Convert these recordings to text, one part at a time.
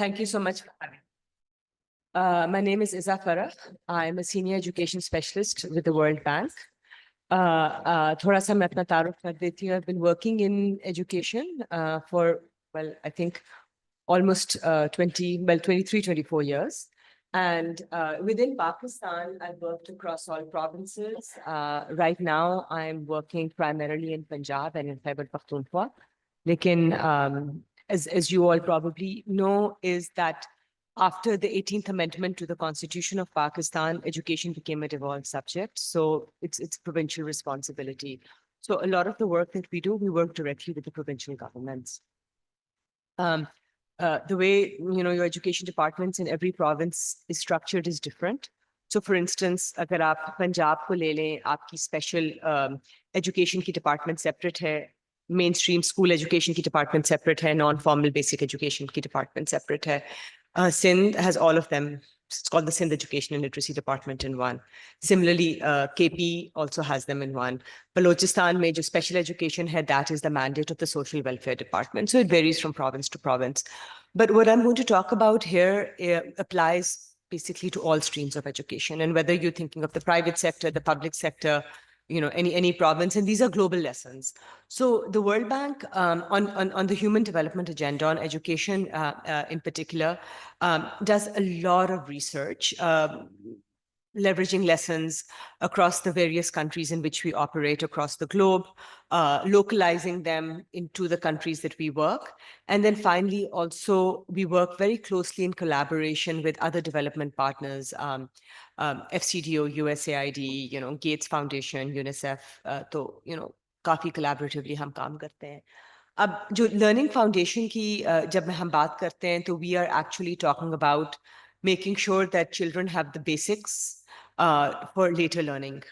Thank you so much for having me. My name is Izza Farrakh. I'm a senior education specialist with the World Bank. थोड़ा सा मैं अपना तारुफ कर देती हूँ. I've been working in education for, well, I think almost 23, 24 years. And within Pakistan, I've worked across all provinces. Right now, I'm working primarily in Punjab and in Khyber Pakhtunkhwa. Lekin, as you all probably know, is that after the 18th Amendment to the Constitution of Pakistan, education became a devolved subject. So it's provincial responsibility. So a lot of the work that we do, we work directly with the provincial governments. The way, your education departments in every province is structured is different. So for instance, agar aap Punjab ko le lein, aapki special education ki department separate hai, mainstream school education ki department separate hai, non-formal basic education ki department separate hai. Sindh has all of them. It's called the Sindh Education and Literacy Department in one. Similarly, KP also has them in one. Balochistan mein jo special education hai, that is the mandate of the Social Welfare Department. So it varies from province to province. But what I'm going to talk about here applies basically to all streams of education. And whether you're thinking of the private sector, the public sector, any province, and these are global lessons. So the World Bank on the Human Development Agenda on education in particular does a lot of research, leveraging lessons across the various countries in which we operate across the globe, localizing them into the countries that we work. And then finally, also, we work very closely in collaboration with other development partners, FCDO, USAID, Gates Foundation, UNICEF, तो, काफी collaboratively हम काम करते हैं. अब जो learning foundation की जब हम बात करते हैं, तो we are actually talking about making sure that children have the basics for later learning.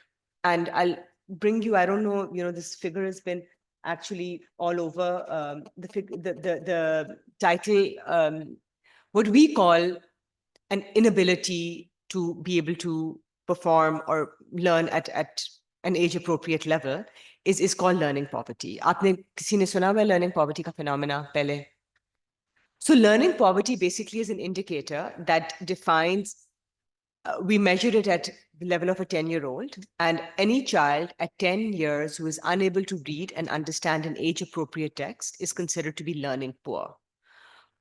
And I'll bring you, I don't know, this figure has been actually all over the title, what we call an inability to be able to perform or learn at an age-appropriate level is called learning poverty. आपने किसी ने सुना हुआ learning poverty का phenomena पहले? So learning poverty basically is an indicator that defines, we measure it at the level of a 10-year-old, and any child at 10 years who is unable to read and understand an age-appropriate text is considered to be learning poor.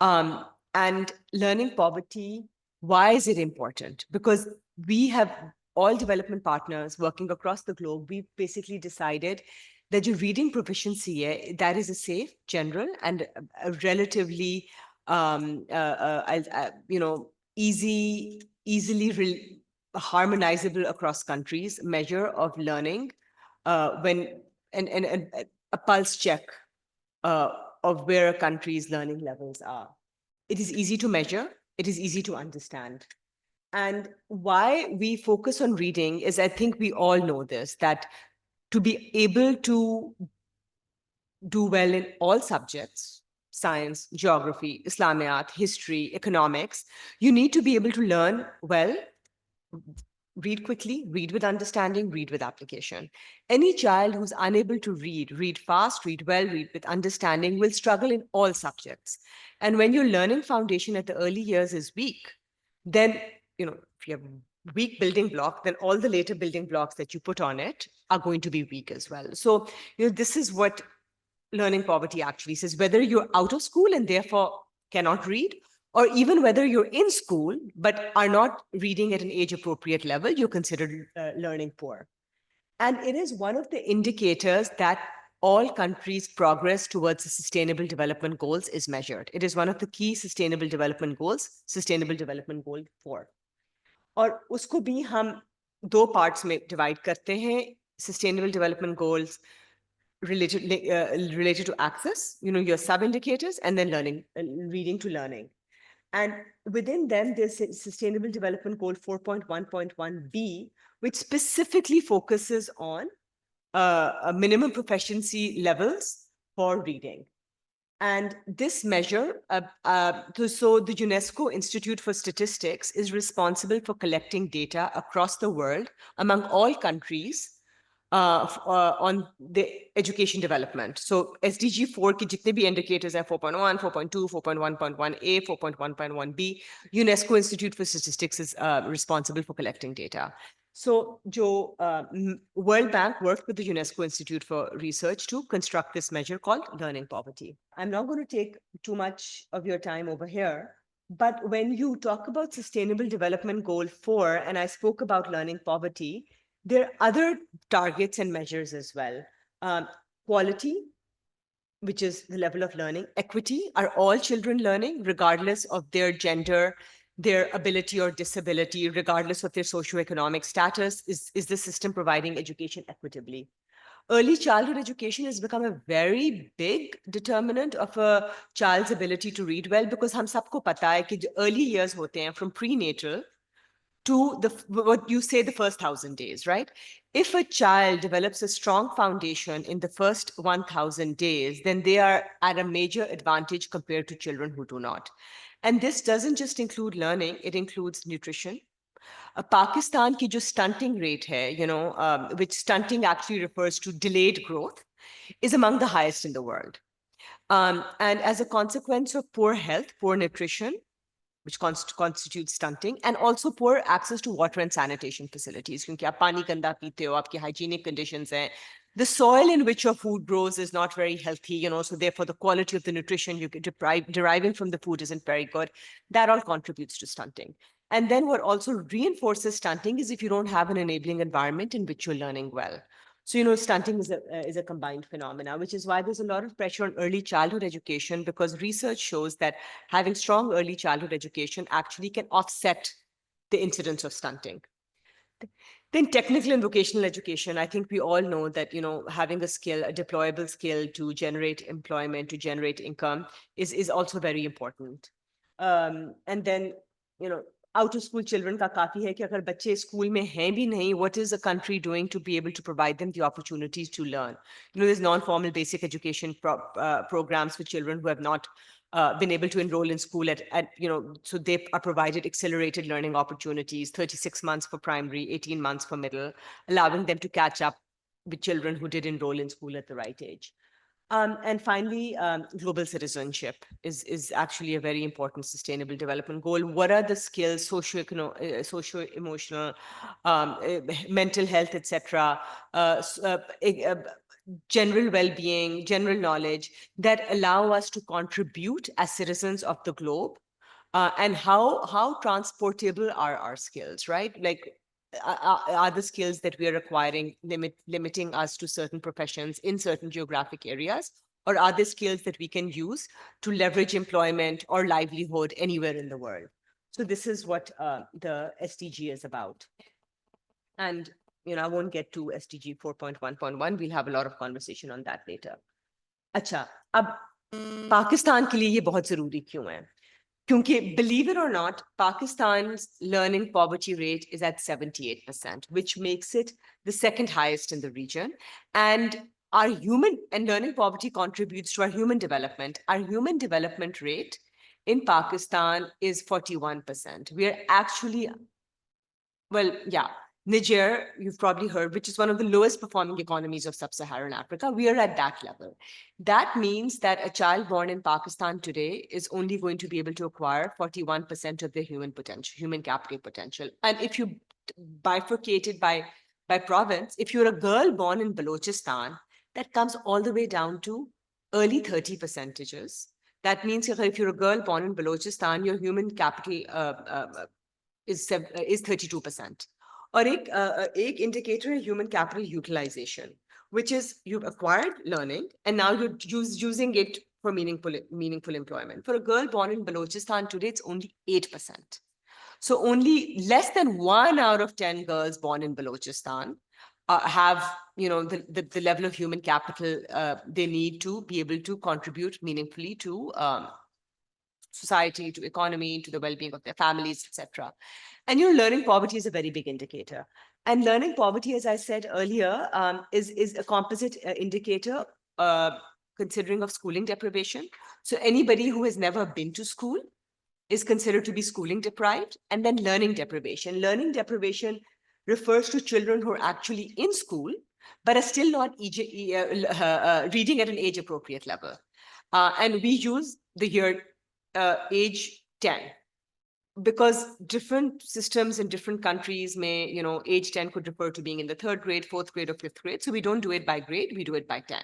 And learning poverty, why is it important? Because we have all development partners working across the globe. We've basically decided that your reading proficiency, that is a safe, general, and a relatively, easily harmonizable across countries measure of learning when and a pulse check of where a country's learning levels are. It is easy to measure. It is easy to understand. And why we focus on reading is, I think we all know this, that to be able to do well in all subjects, science, geography, Islamiyat, history, economics, you need to be able to learn well, read quickly, read with understanding, read with application. Any child who's unable to read fast, read well, read with understanding, will struggle in all subjects. And when your learning foundation at the early years is weak, then, if you have a weak building block, then all the later building blocks that you put on it are going to be weak as well. So, this is what learning poverty actually says. Whether you're out of school and therefore cannot read, or even whether you're in school but are not reading at an age-appropriate level, you're considered learning poor. And it is one of the indicators that all countries' progress towards the Sustainable Development Goals is measured. It is one of the key Sustainable Development Goals, Sustainable Development Goal 4. और उसको भी हम दो parts में divide करते हैं. Sustainable Development Goals related to access, your sub-indicators, and then learning, reading to learning. And within them, there's Sustainable Development Goal 4.1.1b, which specifically focuses on minimum proficiency levels for reading. And this measure, so the UNESCO Institute for Statistics is responsible for collecting data across the world among all countries on the education development. So SDG 4 के जितने भी indicators हैं 4.1, 4.2, 4.1.1A, 4.1.1B, UNESCO Institute for Statistics is responsible for collecting data. So World Bank worked with the UNESCO Institute for Research to construct this measure called learning poverty. I'm not going to take too much of your time over here, but when you talk about Sustainable Development Goal 4, and I spoke about learning poverty, there are other targets and measures as well. Quality, which is the level of learning. Equity, are all children learning, regardless of their gender, their ability or disability, regardless of their socioeconomic status? Is the system providing education equitably? Early childhood education has become a very big determinant of a child's ability to read well, because हम सबको पता है कि early years होते हैं from prenatal to what you say, the first 1,000 days, right? If a child develops a strong foundation in the first 1,000 days, then they are at a major advantage compared to children who do not. And this doesn't just include learning, it includes nutrition. Pakistan ki jo stunting rate hai, which stunting actually refers to delayed growth, is among the highest in the world. And as a consequence of poor health, poor nutrition, which constitutes stunting, and also poor access to water and sanitation facilities. Kyunki aap pani ganda peete ho, aapki hygienic conditions hain. The soil in which your food grows is not very healthy, so therefore the quality of the nutrition you get deriving from the food isn't very good. That all contributes to stunting. And then what also reinforces stunting is if you don't have an enabling environment in which you're learning well. So, stunting is a combined phenomena, which is why there's a lot of pressure on early childhood education, because research shows that having strong early childhood education actually can offset the incidence of stunting. Then technical and vocational education, I think we all know that, having a skill, a deployable skill to generate employment, to generate income is also very important. And then, out of school children ka kafi hai ki agar bacche school mein hain bhi nahi, what is a country doing to be able to provide them the opportunities to learn? There's non-formal basic education programs for children who have not been able to enroll in school so they are provided accelerated learning opportunities, 36 months for primary, 18 months for middle, allowing them to catch up with children who did enroll in school at the right age. And finally, global citizenship is actually a very important sustainable development goal. What are the skills, socio-emotional, mental health, etc., general well-being, general knowledge that allow us to contribute as citizens of the globe? And how transportable are our skills, right? Like, are the skills that we are acquiring limiting us to certain professions in certain geographic areas? Or are there skills that we can use to leverage employment or livelihood anywhere in the world? So this is what the SDG is about. And, I won't get to SDG 4.1.1. We'll have a lot of conversation on that later. Acha, ab Pakistan ke liye ye bahut zaruri kyun hai? Because, believe it or not, Pakistan's learning poverty rate is at 78%, which makes it the second highest in the region. And our learning poverty contributes to our human development. Our human development rate in Pakistan is 41%. We are actually, Niger, you've probably heard, which is one of the lowest performing economies of sub-Saharan Africa. We are at that level. That means that a child born in Pakistan today is only going to be able to acquire 41% of their human capital potential. And if you bifurcate it by province, if you're a girl born in Balochistan, that comes all the way down to early 30%. That means if you're a girl born in Balochistan, your human capital is 32%. Or एक indicator है human capital utilization, which is you've acquired learning and now you're using it for meaningful employment. For a girl born in Balochistan today, it's only 8%. So only less than 1 out of 10 girls born in Balochistan have the level of human capital they need to be able to contribute meaningfully to society, to economy, to the well-being of their families, etc. And learning poverty is a very big indicator. And learning poverty, as I said earlier, is a composite indicator considering of schooling deprivation. So anybody who has never been to school is considered to be schooling deprived. And then learning deprivation. Learning deprivation refers to children who are actually in school, but are still not reading at an age-appropriate level. And we use the year age 10. Because different systems in different countries may, age 10 could refer to being in the 3rd grade, 4th grade, or 5th grade. So we don't do it by grade, we do it by 10.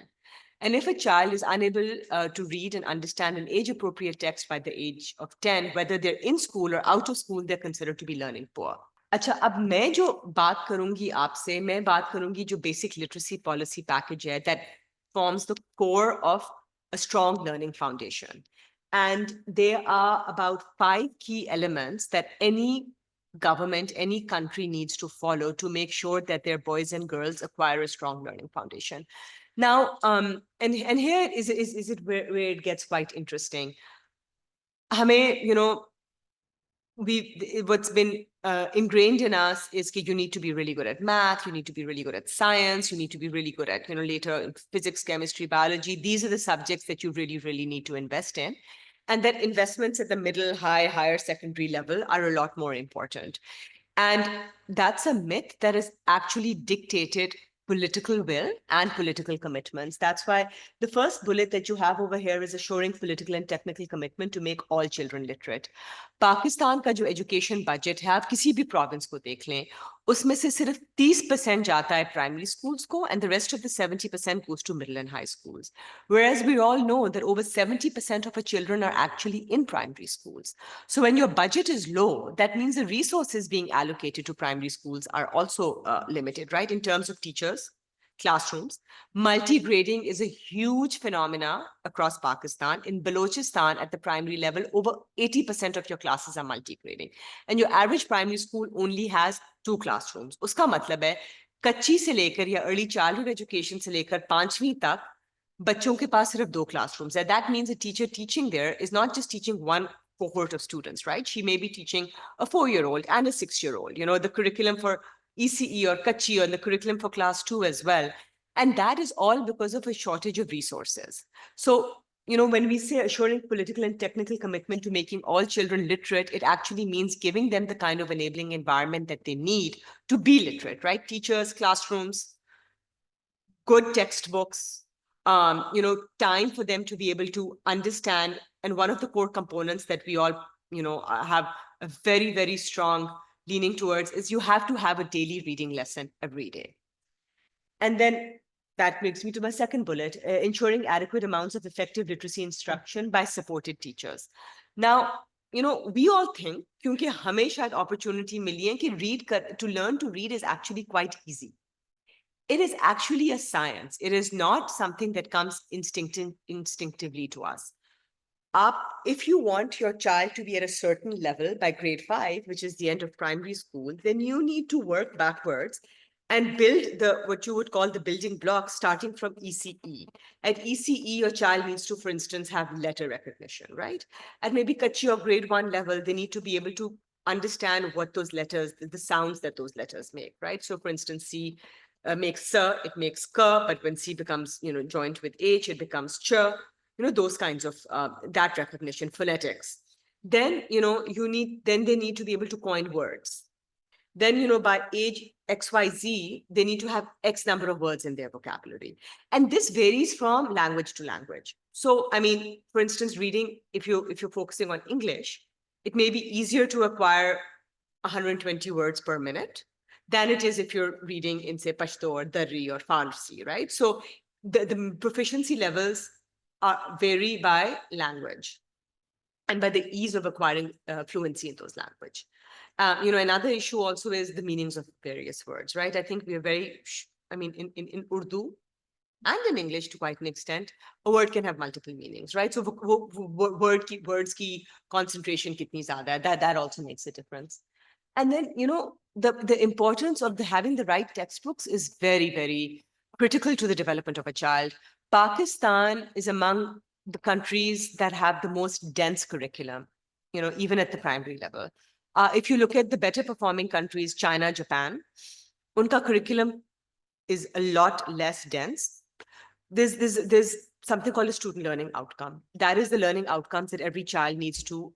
And if a child is unable to read and understand an age-appropriate text by the age of 10, whether they're in school or out of school, they're considered to be learning poor. अच्छा, अब मैं जो बात करूंगी आपसे, मैं बात करूंगी जो basic literacy policy package है that forms the core of a strong learning foundation. And there are about 5 key elements that any government, any country needs to follow to make sure that their boys and girls acquire a strong learning foundation. Now, and here is it where it gets quite interesting. Hame, what's been ingrained in us is that you need to be really good at math, you need to be really good at science, you need to be really good at, later in physics, chemistry, biology. These are the subjects that you really, really need to invest in. And that investments at the middle, higher secondary level are a lot more important. And that's a myth that is actually dictated political will and political commitments. That's why the first bullet that you have over here is assuring political and technical commitment to make all children literate. Pakistan का जो education budget है, आप किसी भी province को देख लें, उसमें से सिर्फ 30% जाता है primary schools को, and the rest of the 70% goes to middle and high schools. Whereas we all know that over 70% of our children are actually in primary schools. So when your budget is low, that means the resources being allocated to primary schools are also limited, right? In terms of teachers, classrooms. Multi-grading is a huge phenomena across Pakistan. In Balochistan, at the primary level, over 80% of your classes are multi-grading. And your average primary school only has 2 classrooms. Uska matlab hai, कच्ची से लेकर या early childhood education से लेकर 5वीं तक बच्चों के पास सिर्फ 2 classrooms. And that means a teacher teaching there is not just teaching one cohort of students, right? She may be teaching a 4-year-old and a 6-year-old, the curriculum for ECE or Kachi or the curriculum for class 2 as well. And that is all because of a shortage of resources. So, when we say assuring political and technical commitment to making all children literate, it actually means giving them the kind of enabling environment that they need to be literate, right? Teachers, classrooms, good textbooks, time for them to be able to understand. And one of the core components that we all, have a very, very strong leaning towards is you have to have a daily reading lesson every day. And then that brings me to my second bullet, ensuring adequate amounts of effective literacy instruction by supported teachers. Now, we all think, क्योंकि हमें शायद opportunity मिली है कि to learn to read is actually quite easy. It is actually a science. It is not something that comes instinctively to us. If you want your child to be at a certain level by grade 5, which is the end of primary school, then you need to work backwards and build what you would call the building blocks starting from ECE. At ECE, your child needs to, for instance, have letter recognition, right? At maybe Kachi or grade 1 level, they need to be able to understand what those letters, the sounds that those letters make, right? So for instance, C makes sa, it makes ka, but when C becomes, joined with H, it becomes cha. Those kinds of that recognition, phonetics. Then, they need to be able to coin words. Then, by age XYZ, they need to have X number of words in their vocabulary. And this varies from language to language. So, for instance, reading, if you're focusing on English, it may be easier to acquire 120 words per minute than it is if you're reading in, say, Pashto or Dari or Farsi, right? So the proficiency levels vary by language and by the ease of acquiring fluency in those language. Another issue also is the meanings of various words, right? I think we are very, in Urdu and in English to quite an extent, a word can have multiple meanings, right? So words ki concentration kitni zyada hai, that also makes a difference. And then, the importance of having the right textbooks is very, very critical to the development of a child. Pakistan is among the countries that have the most dense curriculum, even at the primary level. If you look at the better performing countries, China, Japan, unka curriculum is a lot less dense. There's something called a student learning outcome. That is the learning outcomes that every child needs to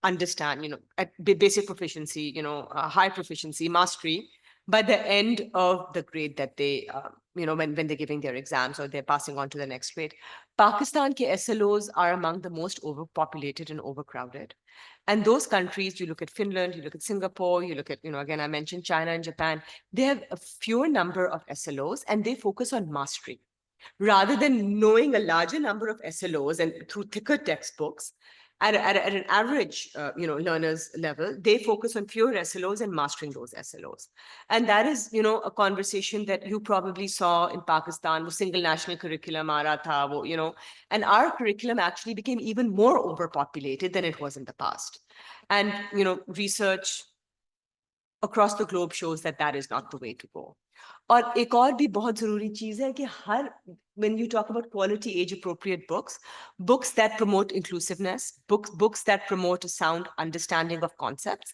understand, at basic proficiency, high proficiency, mastery by the end of the grade that they, when they're giving their exams or they're passing on to the next grade. Pakistan ke SLOs are among the most overpopulated and overcrowded. And those countries, you look at Finland, you look at Singapore, you look at, again, I mentioned China and Japan, they have a fewer number of SLOs and they focus on mastery. Rather than knowing a larger number of SLOs and through thicker textbooks, at an average, learner's level, they focus on fewer SLOs and mastering those SLOs. And that is, a conversation that you probably saw in Pakistan, wo single national curriculum aa raha tha, wo, and our curriculum actually became even more overpopulated than it was in the past. And, research across the globe shows that that is not the way to go. और एक और भी बहुत जरूरी चीज है कि when you talk about quality age appropriate books that promote inclusiveness, books that promote a sound understanding of concepts,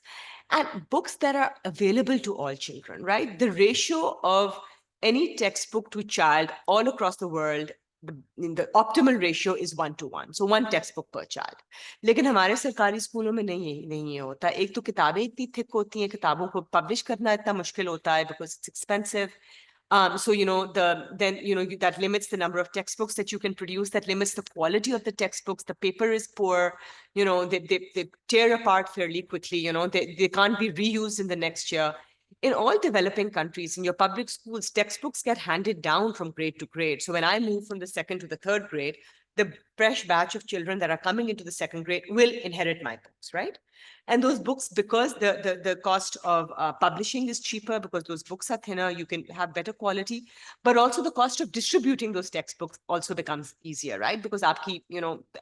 and books that are available to all children, right? The ratio of any textbook to child all across the world, the optimal ratio is 1:1. So 1 textbook per child. लेकिन हमारे सरकारी स्कूलों में नहीं होता. एक तो किताबें इतनी थिक होती हैं, किताबों को पब्लिश करना इतना मुश्किल होता है because it's expensive. So, that limits the number of textbooks that you can produce, that limits the quality of the textbooks. The paper is poor, they tear apart fairly quickly, they can't be reused in the next year. In all developing countries, in your public schools, textbooks get handed down from grade to grade. So when I move from the 2nd to the 3rd grade, the fresh batch of children that are coming into the 2nd grade will inherit my books, right? And those books, because the cost of publishing is cheaper, because those books are thinner, you can have better quality, but also the cost of distributing those textbooks also becomes easier, right? Because aapki,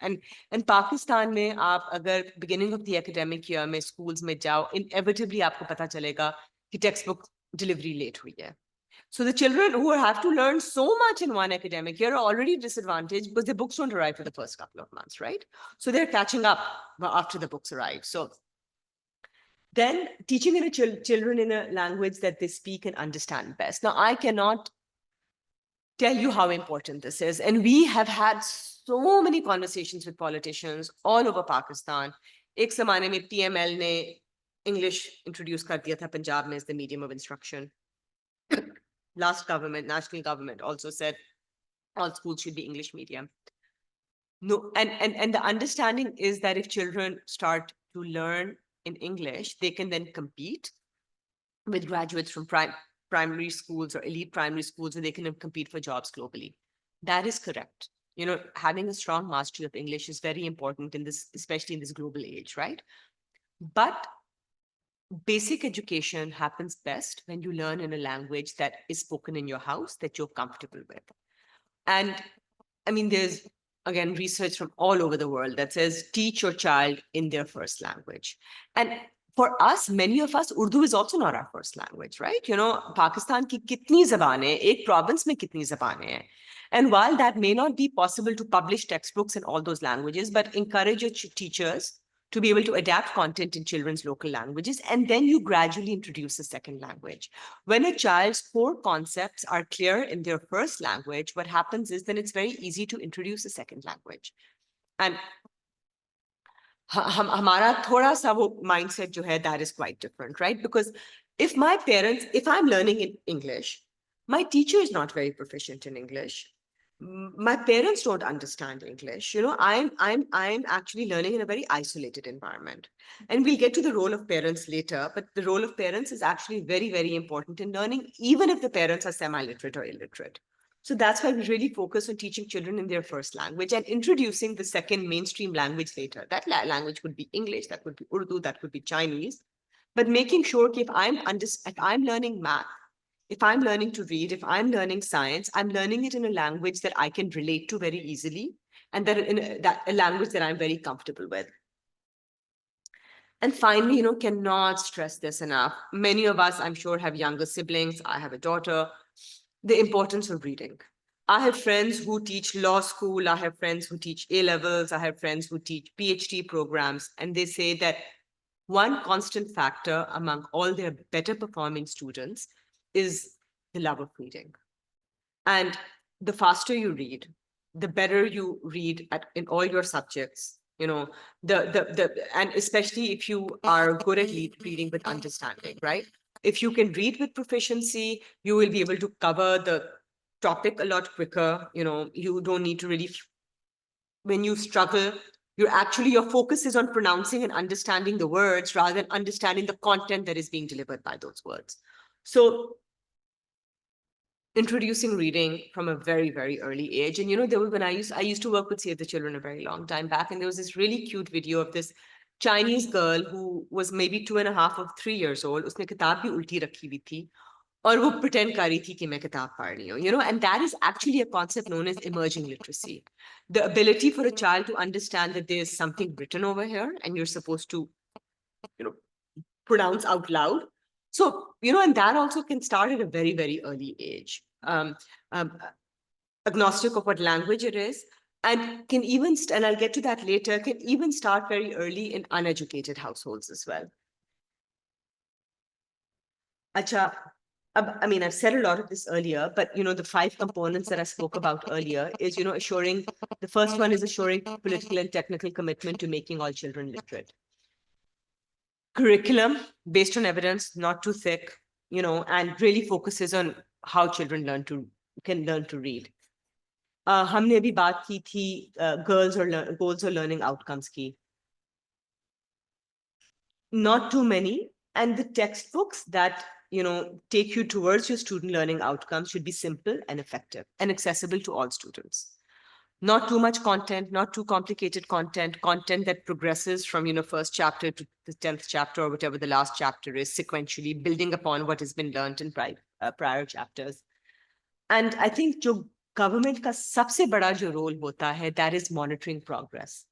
and Pakistan mein, aap agar beginning of the academic year mein schools mein jao, inevitably aapko pata chalega ki textbook delivery late hui hai. So the children who have to learn so much in one academic year are already disadvantaged because their books don't arrive for the first couple of months, right? So they're catching up after the books arrive. So then teaching children in a language that they speak and understand best. Now, I cannot tell you how important this is. And we have had so many conversations with politicians all over Pakistan. Ek zamane mein PML ne English introduce kar diya tha Punjab mein as the medium of instruction. Last government, national government, also said all schools should be English medium. No, and the understanding is that if children start to learn in English, they can then compete with graduates from primary schools or elite primary schools, where they can compete for jobs globally. That is correct. Having a strong mastery of English is very important in this, especially in this global age, right? But basic education happens best when you learn in a language that is spoken in your house, that you're comfortable with. And I mean, there's, again, research from all over the world that says teach your child in their first language. And for us, many of us, Urdu is also not our first language, right? Pakistan ki kitni zabanein, ek province mein kitni zabanein hai. And while that may not be possible to publish textbooks in all those languages, but encourage your teachers to be able to adapt content in children's local languages, and then you gradually introduce a second language. When a child's core concepts are clear in their first language, what happens is then it's very easy to introduce a second language. And hamara thoda sa wo mindset jo hai, that is quite different, right? Because if I'm learning in English, my teacher is not very proficient in English. My parents don't understand English. I'm actually learning in a very isolated environment. And we'll get to the role of parents later, but the role of parents is actually very, very important in learning, even if the parents are semi-literate or illiterate. So that's why we really focus on teaching children in their first language and introducing the second mainstream language later. That language could be English, that could be Urdu, that could be Chinese, but making sure if I'm learning math, if I'm learning to read, if I'm learning science, I'm learning it in a language that I can relate to very easily, and that a language that I'm very comfortable with. And finally, cannot stress this enough. Many of us, I'm sure, have younger siblings. I have a daughter. The importance of reading. I have friends who teach law school. I have friends who teach A-levels. I have friends who teach PhD programs. And they say that one constant factor among all their better performing students is the love of reading. And the faster you read, the better you read in all your subjects, and especially if you are good at reading with understanding, right? If you can read with proficiency, you will be able to cover the topic a lot quicker. You don't need to really, when you struggle, your focus is on pronouncing and understanding the words rather than understanding the content that is being delivered by those words. So introducing reading from a very, very early age. And when I used to work with Save the Children a very long time back, and there was this really cute video of this Chinese girl who was maybe 2.5 or 3 years old. Usne kitab bhi ulti rakhi hui thi. और वो pretend कर रही थी कि मैं किताब पढ़ रही हूँ, and that is actually a concept known as emerging literacy. The ability for a child to understand that there's something written over here and you're supposed to, pronounce out loud. So, and that also can start at a very, very early age. Agnostic of what language it is, and can even, and I'll get to that later, can even start very early in uneducated households as well. Acha, I mean, I've said a lot of this earlier, but the 5 components that I spoke about earlier is, assuring, the first one is assuring political and technical commitment to making all children literate. Curriculum based on evidence, not too thick, and really focuses on how children can learn to read. हमने अभी बात की थी goals or learning outcomes की. Not too many, and the textbooks that take you towards your student learning outcomes should be simple and effective and accessible to all students. Not too much content, not too complicated content that progresses from first chapter to the 10th chapter or whatever the last chapter is, sequentially building upon what has been learned in prior chapters. And I think जो government का सबसे बड़ा जो role होता है, that is monitoring progress.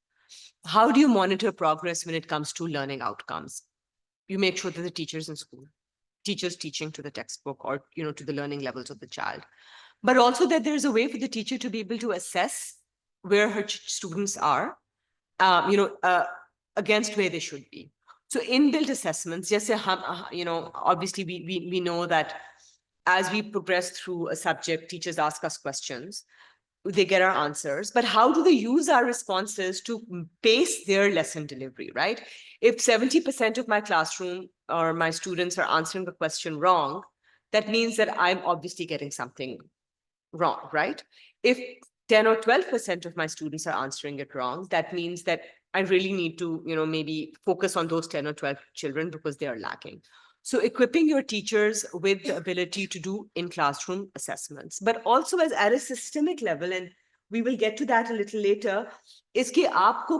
How do you monitor progress when it comes to learning outcomes? You make sure that the teachers in school, teachers teaching to the textbook or to the learning levels of the child, but also that there's a way for the teacher to be able to assess where her students are, against where they should be. So inbuilt assessments, yes, obviously we know that as we progress through a subject, teachers ask us questions, they get our answers, but how do they use our responses to pace their lesson delivery, right? If 70% of my classroom or my students are answering the question wrong, that means that I'm obviously getting something wrong, right? If 10 or 12% of my students are answering it wrong, that means that I really need to, maybe focus on those 10 or 12 children because they are lacking. So equipping your teachers with the ability to do in-classroom assessments, but also at a systemic level, and we will get to that a little later, is कि आपको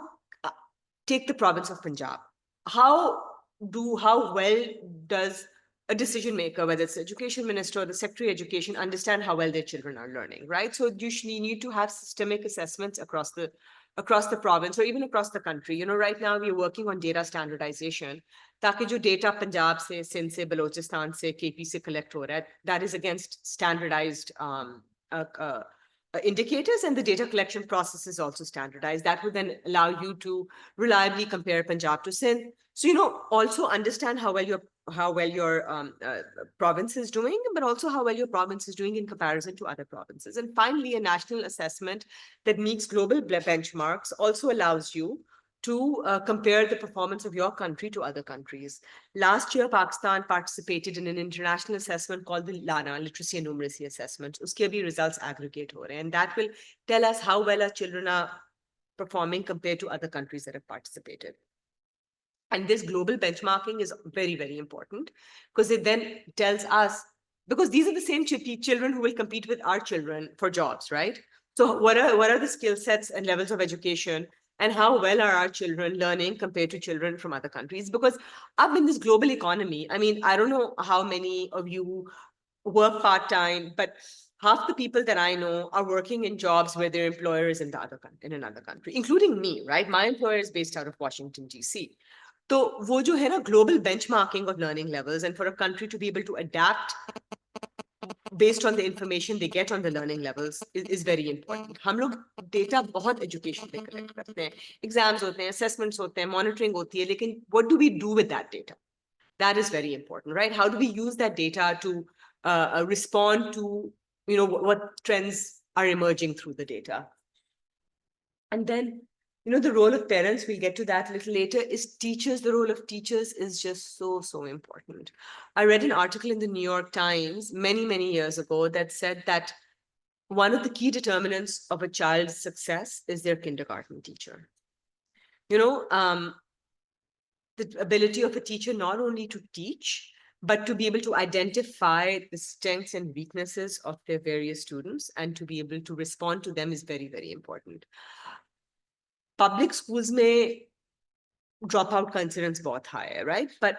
take the province of Punjab. How well does a decision maker, whether it's the education minister or the secretary of education, understand how well their children are learning, right? So usually you need to have systemic assessments across the province or even across the country. Right now we're working on data standardization. ताकि जो data Punjab से, Sindh से, Balochistan से, KP से collect हो रहा है, that is against standardized indicators, and the data collection process is also standardized. That would then allow you to reliably compare Punjab to Sindh. So, also understand how well your province is doing, but also how well your province is doing in comparison to other provinces. And finally, a national assessment that meets global benchmarks also allows you to compare the performance of your country to other countries. Last year, Pakistan participated in an international assessment called the LANA, Literacy and Numeracy Assessment. Uske bhi results aggregate ho rahe, and that will tell us how well our children are performing compared to other countries that have participated. And this global benchmarking is very, very important because it then tells us, because these are the same children who will compete with our children for jobs, right? So what are the skill sets and levels of education, and how well are our children learning compared to children from other countries? Because up in this global economy, I mean, I don't know how many of you work part-time, but half the people that I know are working in jobs where their employer is in another country, including me, right? My employer is based out of Washington, DC. So वो जो है ना global benchmarking of learning levels, and for a country to be able to adapt based on the information they get on the learning levels is very important. हम लोग data बहुत education पे collect करते हैं, exams होते हैं, assessments होते हैं, monitoring होती है, लेकिन what do we do with that data? That is very important, right? How do we use that data to respond to what trends are emerging through the data? And then the role of parents, we'll get to that a little later, is teachers. The role of teachers is just so, so important. I read an article in the New York Times many, many years ago that said that one of the key determinants of a child's success is their kindergarten teacher. The ability of a teacher not only to teach, but to be able to identify the strengths and weaknesses of their various students and to be able to respond to them is very, very important. Public schools may dropout का incidence बहुत high है, right? But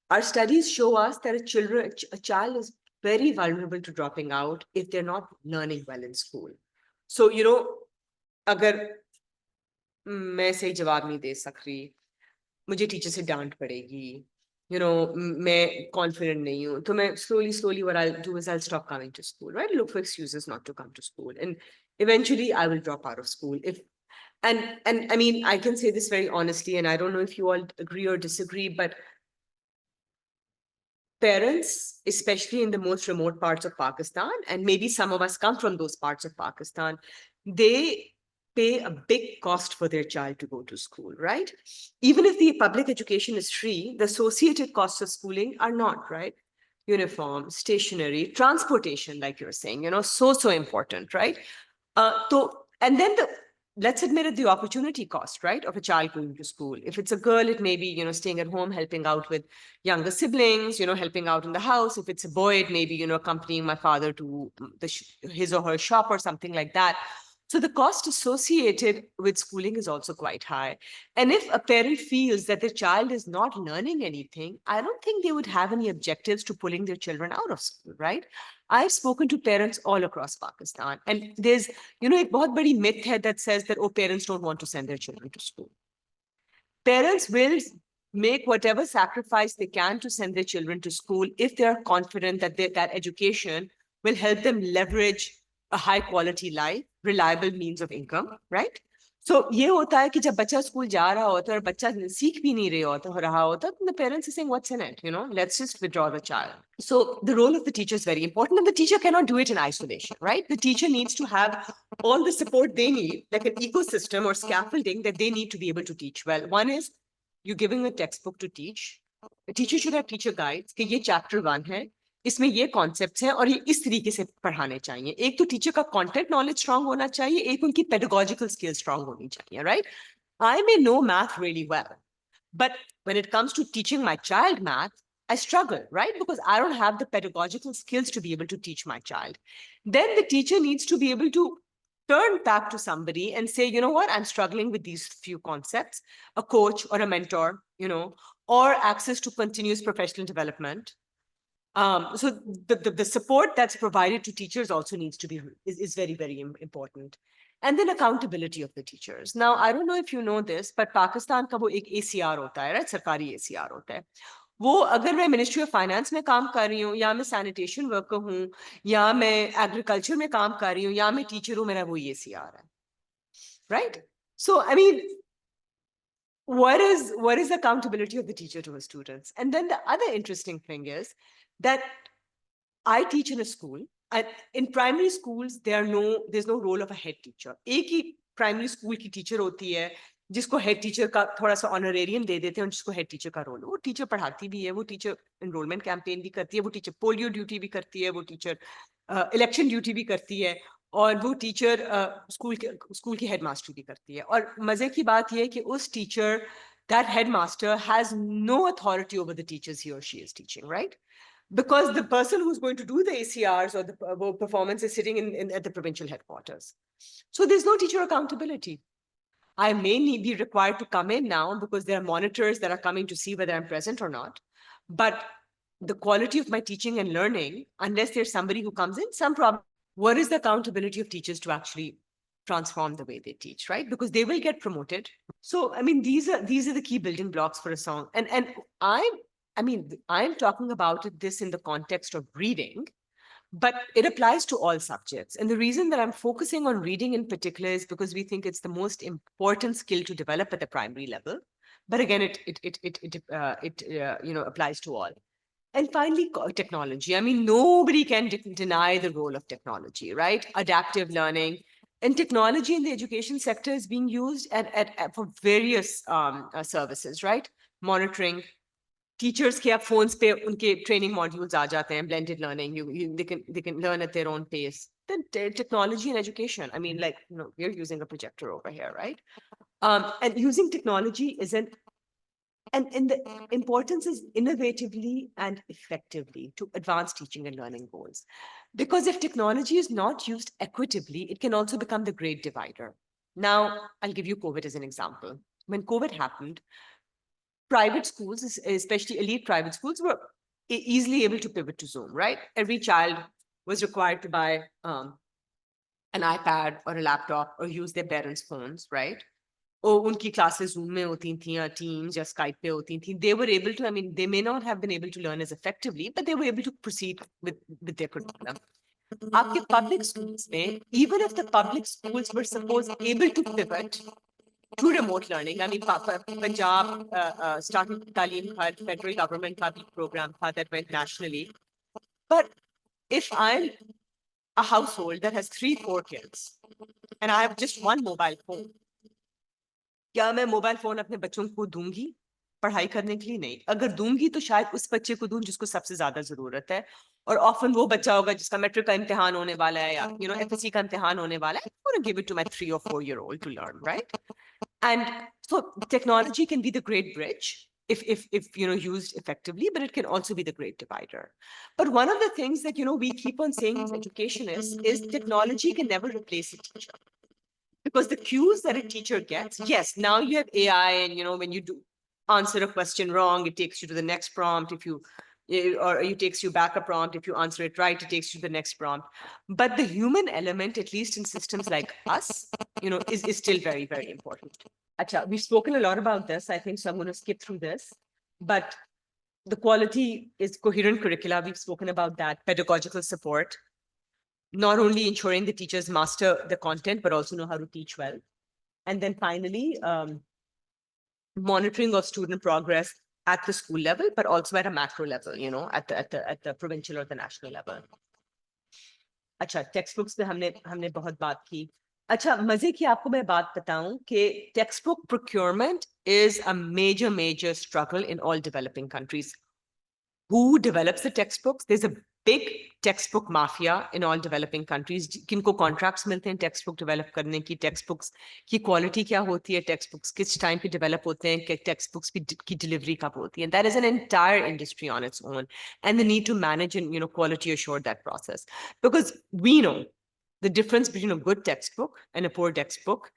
our studies show us that a child is very vulnerable to dropping out if they're not learning well in school. So, अगर मैं सही जवाब नहीं दे सक रही, मुझे टीचर से डांट पड़ेगी, मैं confident नहीं हूँ, तो मैं slowly what I'll do is I'll stop coming to school, right? Look for excuses not to come to school. And eventually I will drop out of school. And I mean, I can say this very honestly, and I don't know if you all agree or disagree, but parents, especially in the most remote parts of Pakistan, and maybe some of us come from those parts of Pakistan, they pay a big cost for their child to go to school, right? Even if the public education is free, the associated costs of schooling are not, right? Uniform, stationery, transportation, like you're saying, so important, right? And then let's admit it, the opportunity cost, right, of a child going to school. If it's a girl, it may be, staying at home, helping out with younger siblings, helping out in the house. If it's a boy, it may be, accompanying my father to his or her shop or something like that. So the cost associated with schooling is also quite high. And if a parent feels that their child is not learning anything, I don't think they would have any objectives to pulling their children out of school, right? I've spoken to parents all across Pakistan, and there's, एक बहुत बड़ी myth है that says that, oh, parents don't want to send their children to school. Parents will make whatever sacrifice they can to send their children to school if they are confident that that education will help them leverage a high quality life, reliable means of income, right? So ये होता है कि जब बच्चा school जा रहा होता है और बच्चा सीख भी नहीं रहा होता, the parents are saying, what's in it? Let's just withdraw the child. So the role of the teacher is very important, and the teacher cannot do it in isolation, right? The teacher needs to have all the support they need, like an ecosystem or scaffolding that they need to be able to teach well. One is you're giving a textbook to teach. The teacher should have teacher guides कि ये chapter 1 है, इसमें ये concepts हैं और ये इस तरीके से पढ़ाने चाहिए. एक तो टीचर का कंटेंट नॉलेज स्ट्रांग होना चाहिए, एक उनकी पेडागोजिकल स्किल स्ट्रांग होनी चाहिए, right? I may know math really well, but when it comes to teaching my child math, I struggle, right? Because I don't have the pedagogical skills to be able to teach my child. Then the teacher needs to be able to turn back to somebody and say, you know what, I'm struggling with these few concepts, a coach or a mentor, or access to continuous professional development. So the support that's provided to teachers also needs to be, is very, very important. And then accountability of the teachers. Now, I don't know if you know this, but Pakistan का वो एक ACR होता है, right? सरकारी ACR होता है. वो अगर मैं मिनिस्ट्री ऑफ फाइनेंस में काम कर रही हूँ, या मैं सैनिटेशन वर्कर हूँ, या मैं एग्रीकल्चर में काम कर रही हूँ, या मैं टीचर हूँ, मेरा वो ACR है, right? So I mean, what is accountability of the teacher to his students? And then the other interesting thing is that I teach in a school, and in primary schools, there's no role of a head teacher. एक ही primary school की teacher होती है, जिसको head teacher का थोड़ा सा honorarium दे देते हैं, और जिसको head teacher का role. वो teacher पढ़ाती भी है, वो teacher enrollment campaign भी करती है, वो teacher polio duty भी करती है, वो teacher election duty भी करती है, और वो teacher school की headmaster भी करती है. और मजे की बात ये है कि उस teacher, that headmaster has no authority over the teachers he or she is teaching, right? Because the person who's going to do the ACRs or the performance is sitting at the provincial headquarters. So there's no teacher accountability. I may be required to come in now because there are monitors that are coming to see whether I'm present or not. But the quality of my teaching and learning, unless there's somebody who comes in, some problem. What is the accountability of teachers to actually transform the way they teach, right? Because they will get promoted. So, I mean, these are the key building blocks for a song. And I'm talking about this in the context of reading, but it applies to all subjects. And the reason that I'm focusing on reading in particular is because we think it's the most important skill to develop at the primary level. But again, it applies to all. And finally, technology. I mean, nobody can deny the role of technology, right? Adaptive learning. And technology in the education sector is being used for various services, right? Monitoring. Teachers के आप phones पे उनके training modules आ जाते हैं, blended learning. They can learn at their own pace. Then technology in education. I mean, like, we're using a projector over here, right? And using technology isn't, and the importance is innovatively and effectively to advance teaching and learning goals. Because if technology is not used equitably, it can also become the great divider. Now, I'll give you COVID as an example. When COVID happened, private schools, especially elite private schools, were easily able to pivot to Zoom, right? Every child was required to buy an iPad or a laptop or use their parents' phones, right? Or unki classes Zoom mein hoti thi, ya Teams ya Skype pe hoti thi. They were able to, I mean, they may not have been able to learn as effectively, but they were able to proceed with their curriculum. Aapke public schools mein, even if the public schools were supposed able to pivot to remote learning, I mean, Punjab started Taaleem Khat, federal government ka bhi program tha that went nationally. But if I'm a household that has 3-4 kids and I have just one mobile phone, क्या मैं mobile phone अपने बच्चों को दूंगी पढ़ाई करने के लिए? नहीं. अगर दूंगी तो शायद उस बच्चे को दूं जिसको सबसे ज्यादा जरूरत है, और ऑफन वो बच्चा होगा जिसका मैट्रिक का इम्तिहान होने वाला है या एफएससी का इम्तिहान होने वाला है. I'm going to give it to my 3 or 4 year old to learn, right? And so technology can be the great bridge if used effectively, but it can also be the great divider. But one of the things that we keep on saying as educationists is technology can never replace a teacher. Because the cues that a teacher gets, yes, now you have AI, and when you do answer a question wrong, it takes you to the next prompt. Or it takes you back a prompt. If you answer it right, it takes you to the next prompt. But the human element, at least in systems like us, is still very, very important. Acha, we've spoken a lot about this, I think, so I'm going to skip through this. But the quality is coherent curricula. We've spoken about that. Pedagogical support. Not only ensuring the teachers master the content, but also know how to teach well. And then finally, monitoring of student progress at the school level, but also at a macro level, at the provincial or the national level. अच्छा, textbooks पे हमने बहुत बात की. अच्छा, मजे की आपको मैं बात बताऊं कि textbook procurement is a major struggle in all developing countries. Who develops the textbooks? There's a big textbook mafia in all developing countries. किनको contracts मिलते हैं textbook develop करने की, textbooks की quality क्या होती है, textbooks किस time पे develop होते हैं, textbooks की delivery कब होती है. And that is an entire industry on its own. And the need to manage and quality assure that process. Because we know the difference between a good textbook and a poor textbook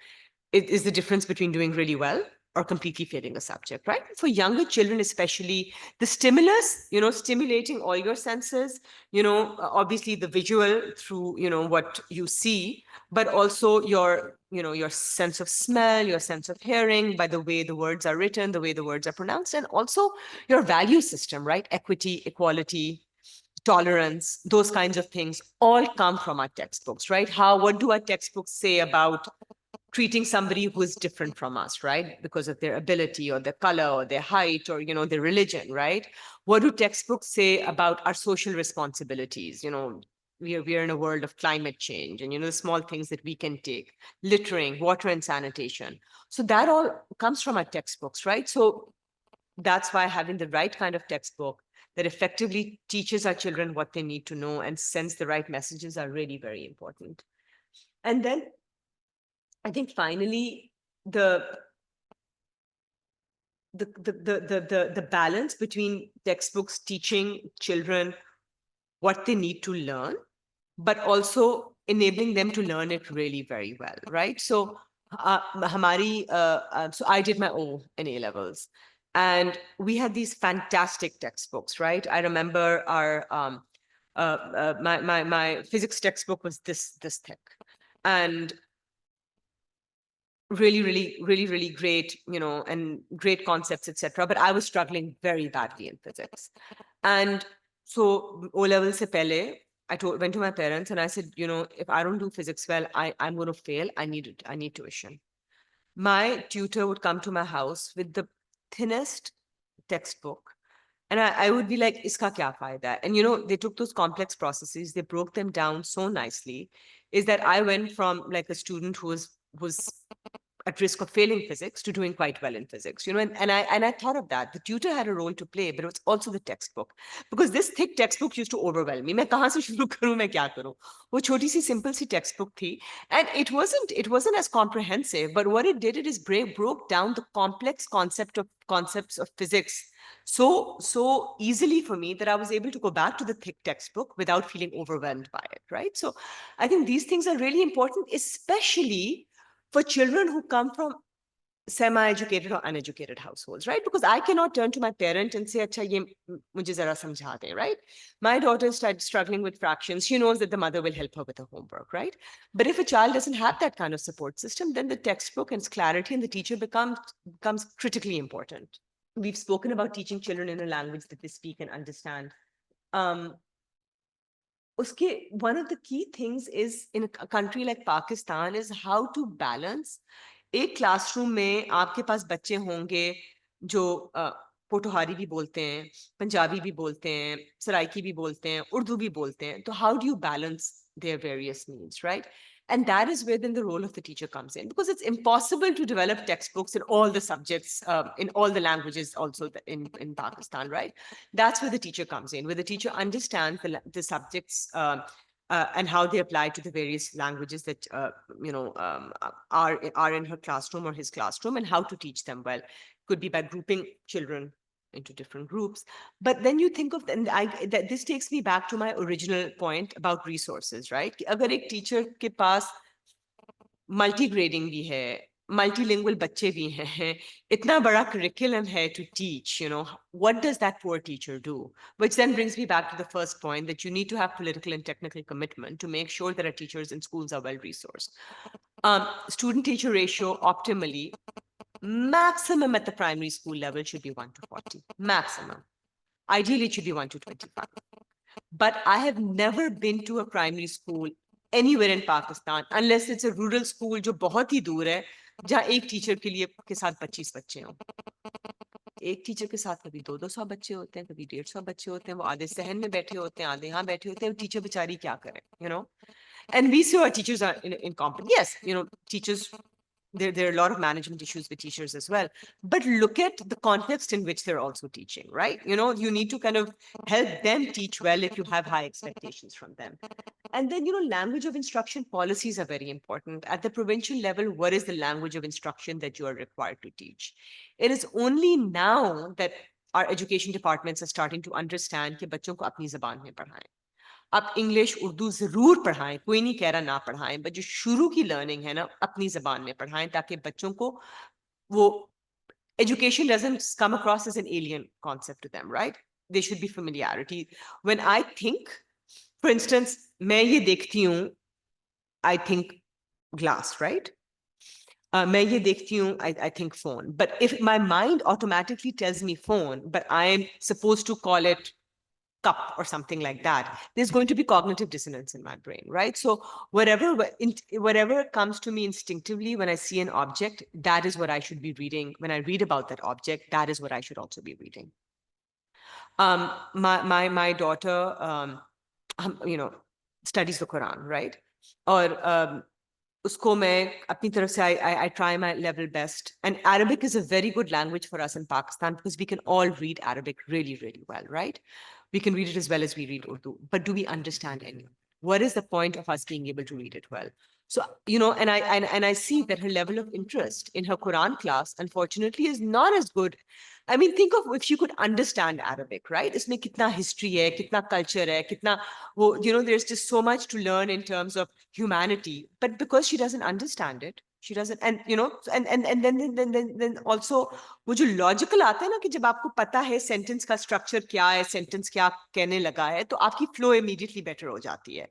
is the difference between doing really well or completely failing a subject, right? For younger children, especially, the stimulus, stimulating all your senses, obviously the visual through, what you see, but also your sense of smell, your sense of hearing, by the way the words are written, the way the words are pronounced, and also your value system, right? Equity, equality, tolerance, those kinds of things all come from our textbooks, right? What do our textbooks say about treating somebody who is different from us, right? Because of their ability or their color or their height or, their religion, right? What do textbooks say about our social responsibilities? We are in a world of climate change and, the small things that we can take, littering, water and sanitation. So that all comes from our textbooks, right? So that's why having the right kind of textbook that effectively teaches our children what they need to know and sends the right messages are really very important. And then I think finally, the balance between textbooks teaching children what they need to learn, but also enabling them to learn it really very well, right? So, so I did my O in A levels, and we had these fantastic textbooks, right? I remember our my physics textbook was this thick, and really great, and great concepts, etc. But I was struggling very badly in physics. And so O-level se pehle, went to my parents and I said, if I don't do physics well, I'm going to fail. I need tuition. My tutor would come to my house with the thinnest textbook. And I would be like, iska kya fayda? And, they took those complex processes, they broke them down so nicely is that I went from like a student who was at risk of failing physics to doing quite well in physics, you know, and I thought of that. The tutor had a role to play, but it was also the textbook, because this thick textbook used to overwhelm me. मैं कहाँ से शुरू करूँ, मैं क्या करूँ? वो छोटी सी simple सी textbook थी, and it wasn't as comprehensive, but what it did, it is broke down the complex concepts of physics so easily for me that I was able to go back to the thick textbook without feeling overwhelmed by it, right? So I think these things are really important, especially for children who come from semi-educated or uneducated households, right? Because I cannot turn to my parent and say, "Acha, ye mujhe zara samjha de," right? My daughter started struggling with fractions. She knows that the mother will help her with her homework, right? But if a child doesn't have that kind of support system, then the textbook and its clarity and the teacher becomes critically important. We've spoken about teaching children in a language that they speak and understand. One of the key things is in a country like Pakistan is how to balance. एक classroom में आपके पास बच्चे होंगे जो पोटोहारी भी बोलते हैं, पंजाबी भी बोलते हैं, सराइकी भी बोलते हैं, उर्दू भी बोलते हैं. तो how do you balance their various needs, right? And that is where then the role of the teacher comes in, because it's impossible to develop textbooks in all the subjects, in all the languages also in Pakistan, right? That's where the teacher comes in, where the teacher understands the subjects and how they apply to the various languages that are in her classroom or his classroom, and how to teach them well. Could be by grouping children into different groups. But then you think of, this takes me back to my original point about resources, right? Agar ek teacher ke paas multi-grading bhi hai, multilingual bacche bhi hain, itna bada curriculum hai to teach, you know, what does that poor teacher do? Which then brings me back to the first point, that you need to have political and technical commitment to make sure that our teachers in schools are well-resourced. Student-teacher ratio optimally, maximum at the primary school level should be 1:40, maximum. Ideally, it should be 1:25. But I have never been to a primary school anywhere in Pakistan, unless it's a rural school जो बहुत ही दूर है, जहाँ एक teacher के साथ 25 बच्चे हों. एक टीचर के साथ कभी 200 बच्चे होते हैं, कभी 150 बच्चे होते हैं, वो आधे सहन में बैठे होते हैं, आधे यहाँ बैठे होते हैं, टीचर बेचारी क्या करे, you know? And we see our teachers are incompetent. Yes, you know, teachers, there are a lot of management issues with teachers as well. But look at the context in which they're also teaching, right? You know, you need to kind of help them teach well if you have high expectations from them. And then, you know, language of instruction policies are very important. At the provincial level, what is the language of instruction that you are required to teach? It is only now that our education departments are starting to understand कि बच्चों को अपनी ज़बान में पढ़ाएं. आप English Urdu जरूर पढ़ाएं, कोई नहीं कह रहा ना पढ़ाएं, बट जो शुरू की लर्निंग है ना, अपनी जबान में पढ़ाएं, ताकि बच्चों को वो education doesn't come across as an alien concept to them, right? There should be familiarity. When I think, for instance, मैं ये देखती हूँ, I think glass, right? मैं ये देखती हूँ, I think phone. But if my mind automatically tells me phone, but I'm supposed to call it cup or something like that, there's going to be cognitive dissonance in my brain, right? So whatever comes to me instinctively when I see an object, that is what I should be reading. When I read about that object, that is what I should also be reading. My daughter, you know, studies the Quran, right? Or usko मैं अपनी तरफ से I try my level best. And Arabic is a very good language for us in Pakistan because we can all read Arabic really, really well, right? We can read it as well as we read Urdu. But do we understand any? What is the point of us being able to read it well? So, you know, and I see that her level of interest in her Quran class, unfortunately, is not as good. I mean, think of if she could understand Arabic, right? Isme kitna history hai, kitna culture hai, kitna, you know, there's just so much to learn in terms of humanity. But because she doesn't understand it, she doesn't, and you know, and then also, वो जो logical आता है ना कि जब आपको पता है sentence का structure क्या है, sentence क्या कहने लगा है, तो आपकी flow immediately better हो जाती है.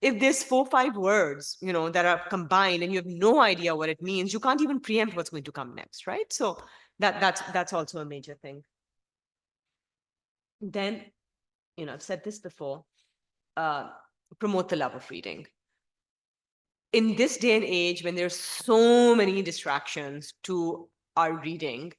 If there's 4-5 words, you know, that are combined and you have no idea what it means, you can't even preempt what's going to come next, right? So that's also a major thing. Then, you know, I've said this before, promote the love of reading. In this day and age, when there's so many distractions to our reading,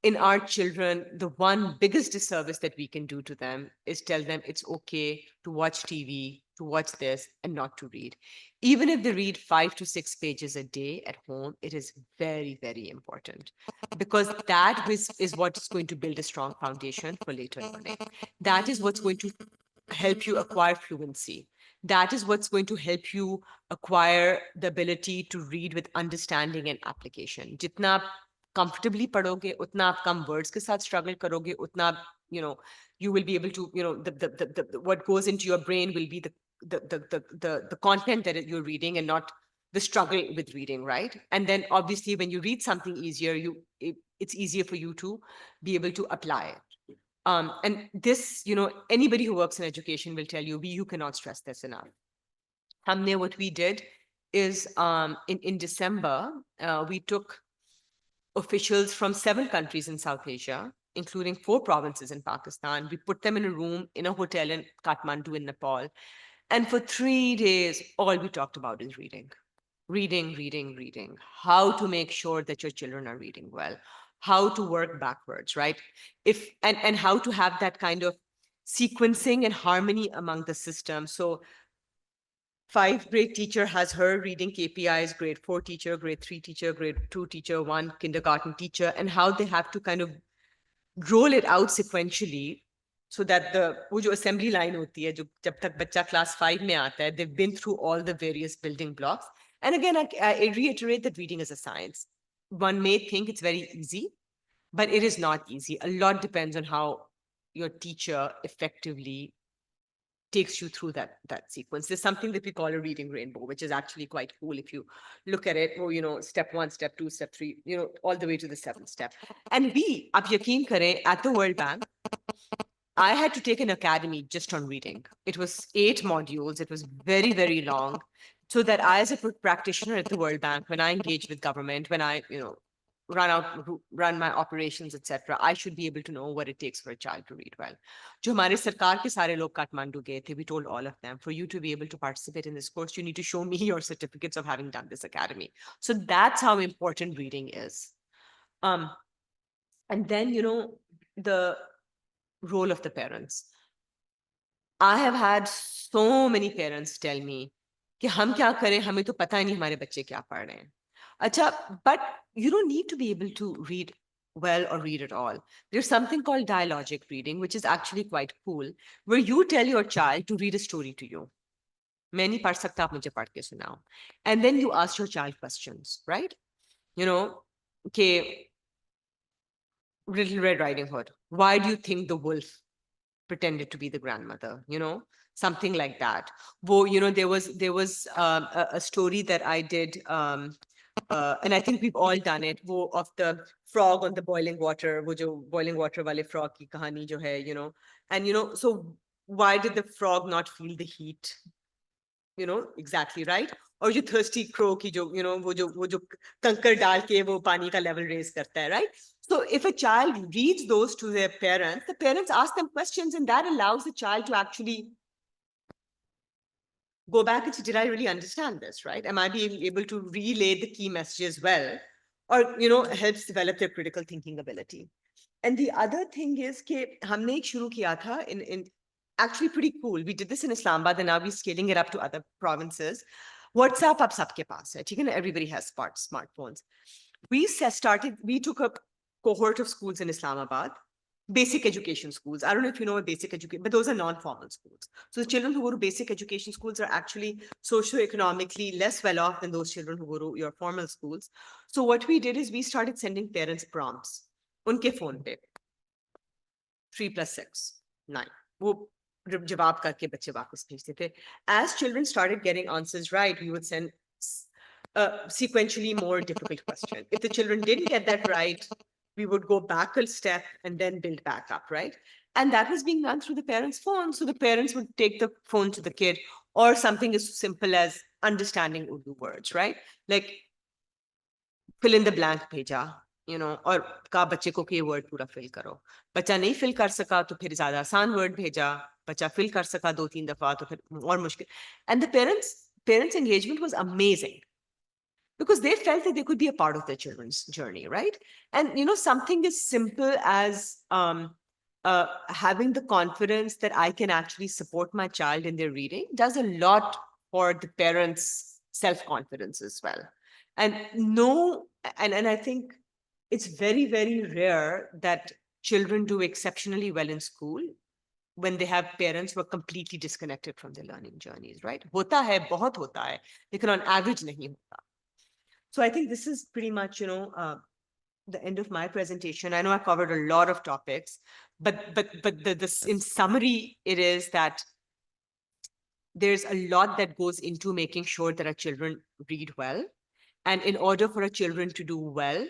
in our children, the one biggest disservice that we can do to them is tell them it's okay to watch TV to watch this and not to read. Even if they read 5 to 6 pages a day at home, it is very, very important, because that is what is going to build a strong foundation for later learning. That is what's going to help you acquire fluency. That is what's going to help you acquire the ability to read with understanding and application. Jitna aap comfortably padhoge, utna aap kam words ke sath struggle karoge, utna aap, you will be able to, what goes into your brain will be the content that you're reading and not the struggle with reading, right? And then obviously when you read something easier, it's easier for you to be able to apply it. And this, anybody who works in education will tell you, you cannot stress this enough. What we did is in December, we took officials from 7 countries in South Asia, including 4 provinces in Pakistan. We put them in a room in a hotel in Kathmandu in Nepal. And for 3 days, all we talked about is reading. Reading. How to make sure that your children are reading well. How to work backwards, right? And how to have that kind of sequencing and harmony among the system. So 5th grade teacher has her reading KPIs, grade 4 teacher, grade 3 teacher, grade 2 teacher, 1 kindergarten teacher, and how they have to kind of roll it out sequentially so that wo jo assembly line hoti hai, jo jab tak bachcha class 5 mein aata hai, they've been through all the various building blocks. And again, I reiterate that reading is a science. One may think it's very easy, but it is not easy. A lot depends on how your teacher effectively takes you through that sequence. There's something that we call a reading rainbow, which is actually quite cool if you look at it. Oh, step 1, step 2, step 3, all the way to the 7th step. And aap yakeen kare, at the World Bank, I had to take an academy just on reading. It was 8 modules. It was very, very long. So that I, as a practitioner at the World Bank, when I engage with government, when I, run my operations, etc., I should be able to know what it takes for a child to read well. Jo hamare sarkar ke sare log Kathmandu gaye the, we told all of them, for you to be able to participate in this course, you need to show me your certificates of having done this academy. So that's how important reading is. And then, the role of the parents. I have had so many parents tell me कि हम क्या करें, हमें तो पता ही नहीं हमारे बच्चे क्या पढ़ रहे हैं. Acha, but you don't need to be able to read well or read at all. There's something called dialogic reading, which is actually quite cool, where you tell your child to read a story to you. मैं नहीं पढ़ सकता, आप मुझे पढ़ के सुनाओ. And then you ask your child questions, right? Okay, Little Red Riding Hood, why do you think the wolf pretended to be the grandmother? Something like that. There was a story that I did, and I think we've all done it, of the frog on the boiling water, boiling water wale frog ki kahani jo hai, and so why did the frog not feel the heat? Exactly, right? Or jo thirsty crow ki jo, wo jo kankar dal ke wo pani ka level raise karta hai, right? So if a child reads those to their parents, the parents ask them questions, and that allows the child to actually go back and say, did I really understand this, right? Am I being able to relay the key messages well? Or, helps develop their critical thinking ability. And the other thing is that humne ek shuru kiya tha in actually pretty cool. We did this in Islamabad, and now we're scaling it up to other provinces. WhatsApp ab sabke paas hai. Everybody has smartphones. We took a cohort of schools in Islamabad, basic education schools. I don't know if you know what basic education, but those are non-formal schools. So the children who go to basic education schools are actually socioeconomically less well off than those children who go to your formal schools. So what we did is we started sending parents prompts. Unke phone pe. 3 + 6, 9. वो जवाब करके बच्चे वापस भेजते थे. As children started getting answers right, we would send sequentially more difficult question. If the children didn't get that right, we would go back a step and then build back up, right? And that was being done through the parents' phone. So the parents would take the phone to the kid, or something as simple as understanding Urdu words, right? Like fill in the blank bheja, और कहा बच्चे को कि ये word पूरा fill करो. बच्चा नहीं fill कर सका तो फिर ज़्यादा आसान word भेजा. बच्चा fill कर सका 2-3 दफा तो फिर और मुश्किल. And the parents' engagement was amazing, because they felt that they could be a part of their children's journey, right? And something as simple as having the confidence that I can actually support my child in their reading does a lot for the parents' self-confidence as well. And I think it's very, very rare that children do exceptionally well in school when they have parents who are completely disconnected from their learning journeys, right? Hota hai, bahut hota hai, lekin on average nahi hota. So I think this is pretty much, the end of my presentation. I know I covered a lot of topics, but in summary, it is that there's a lot that goes into making sure that our children read well. And in order for our children to do well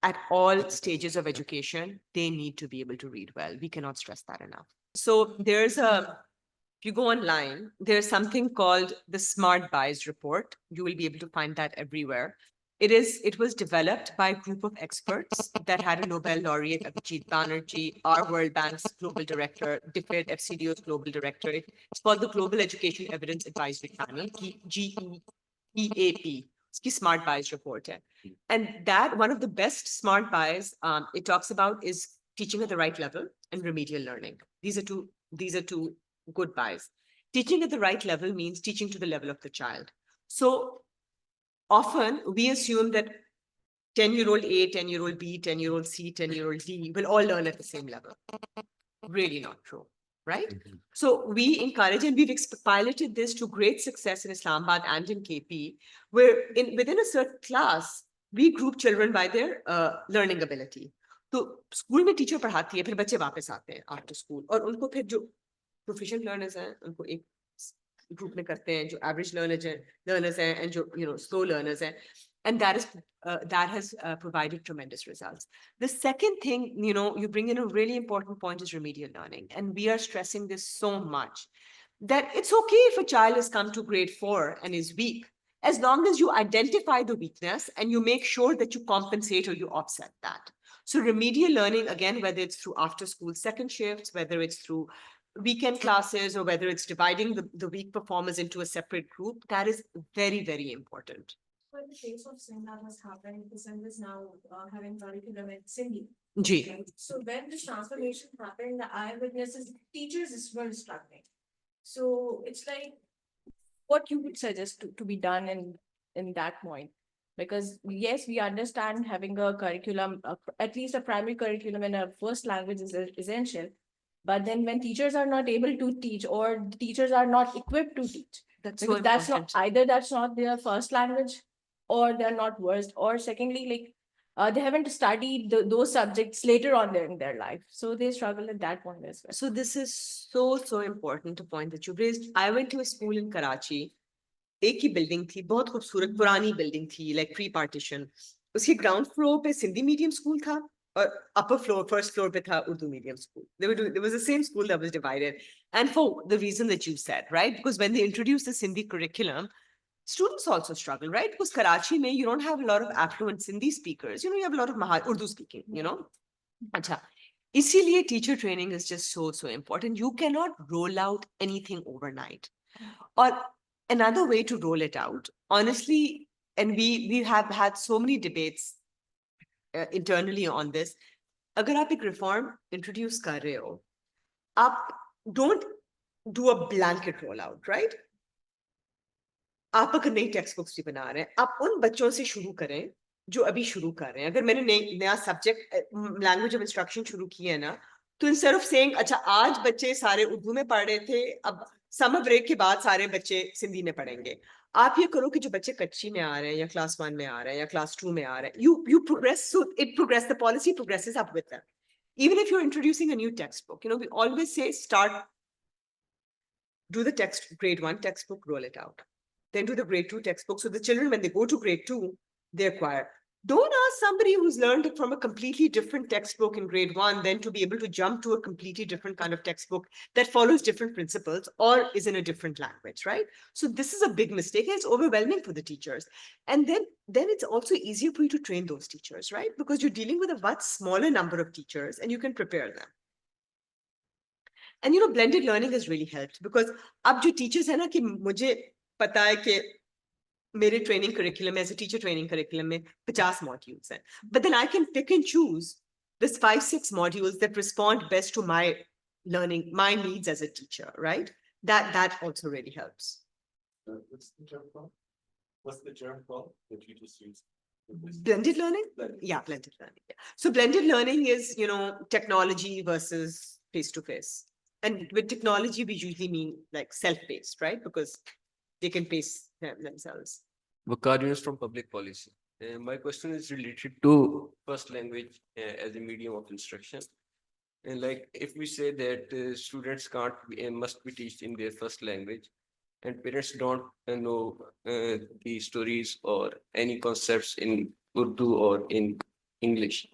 at all stages of education, they need to be able to read well. We cannot stress that enough. So if you go online, there's something called the Smart Buys report. You will be able to find that everywhere. It was developed by a group of experts that had a Nobel laureate, Abhijit Banerjee, our World Bank's global director, DFID, FCDO's global director. It's called the Global Education Evidence Advisory Panel, GEAP. It's Smart Buys report. And that one of the best smart buys it talks about is teaching at the right level and remedial learning. These are two good buys. Teaching at the right level means teaching to the level of the child. So often we assume that 10-year-old A, 10-year-old B, 10-year-old C, 10-year-old D will all learn at the same level. Really not true, right? Mm-hmm. So we encourage, and we've piloted this to great success in Islamabad and in KP, where within a certain class, we group children by their learning ability. So school में teacher पढ़ाती है, फिर बच्चे वापस आते हैं after school, और उनको फिर जो proficient learners हैं, उनको एक group में करते हैं, जो average learners हैं, and जो slow learners हैं, and that has provided tremendous results. The second thing, you bring in a really important point is remedial learning, and we are stressing this so much that it's okay if a child has come to grade 4 and is weak, as long as you identify the weakness and you make sure that you compensate or you offset that. So remedial learning, again, whether it's through after school second shifts, whether it's through weekend classes, or whether it's dividing the weak performers into a separate group, that is very, very important. In the case of Sindh, that has happened, the Sindh is now having curriculum in Sindhi. Right? So when this transformation happened, the eyewitnesses, teachers were struggling. So it's like, what you would suggest to be done in that point? Because yes, we understand having a curriculum, at least a primary curriculum in a first language is essential. But then when teachers are not able to teach, or the teachers are not equipped to teach, that's not their first language, or they're not versed, or secondly, they haven't studied those subjects later on in their life. So they struggle at that point as well. So this is so important, a point that you raised. I went to a school in Karachi. एक ही building थी, बहुत खूबसूरत पुरानी building थी, like pre-partition. उसके ground floor पे Sindhi medium school था, और upper floor, first floor पे था Urdu medium school. There was the same school that was divided. And for the reason that you said, right? Because when they introduced the Sindhi curriculum, students also struggle, right? Because Karachi mein, you don't have a lot of affluent Sindhi speakers. You have a lot of Urdu speaking, Acha. Isiliye teacher training is just so important. You cannot roll out anything overnight. Or another way to roll it out, honestly, and we have had so many debates internally on this. Agar aap ek reform introduce kar rahe ho, aap don't do a blanket rollout, right? आप अगर नई text books भी बना रहे हैं, आप उन बच्चों से शुरू करें जो अभी शुरू कर रहे हैं. अगर मैंने नया सब्जेक्ट लैंग्वेज ऑफ इंस्ट्रक्शन शुरू किया है ना, तो इंस्टेड ऑफ सेइंग अच्छा आज बच्चे सारे उर्दू में पढ़ रहे थे, अब समर ब्रेक के बाद सारे बच्चे सिंधी में पढ़ेंगे, आप ये करो कि जो बच्चे कच्ची में आ रहे हैं या क्लास 1 में आ रहे हैं या क्लास 2 में आ रहे हैं, you progress, so it progress, the policy progresses up with them. Even if you're introducing a new textbook, we always say do the grade 1 textbook, roll it out. Then do the grade 2 textbook. So the children, when they go to grade 2, they acquire. Don't ask somebody who's learned it from a completely different textbook in grade 1, then to be able to jump to a completely different kind of textbook that follows different principles or is in a different language, right? So this is a big mistake, and it's overwhelming for the teachers. And then it's also easier for you to train those teachers, right? Because you're dealing with a much smaller number of teachers and you can prepare them. And blended learning has really helped, because ab jo teachers hai na ki mujhe pata hai ki मेरे training curriculum as a teacher training curriculum में 50 modules हैं, but then I can pick and choose There's 5-6 modules that respond best to my learning, my needs as a teacher, right? That also really helps. What's the term called? What's the term called that you just used? Blended learning? Yeah, blended learning. Yeah. So blended learning is, technology versus face-to-face. And with technology, we usually mean like self-paced, right? Because they can pace themselves. Vakarians from public policy. My question is related to first language as a medium of instruction. And like if we say that students can't be, must be taught in their first language, and parents don't know the stories or any concepts in Urdu or in English.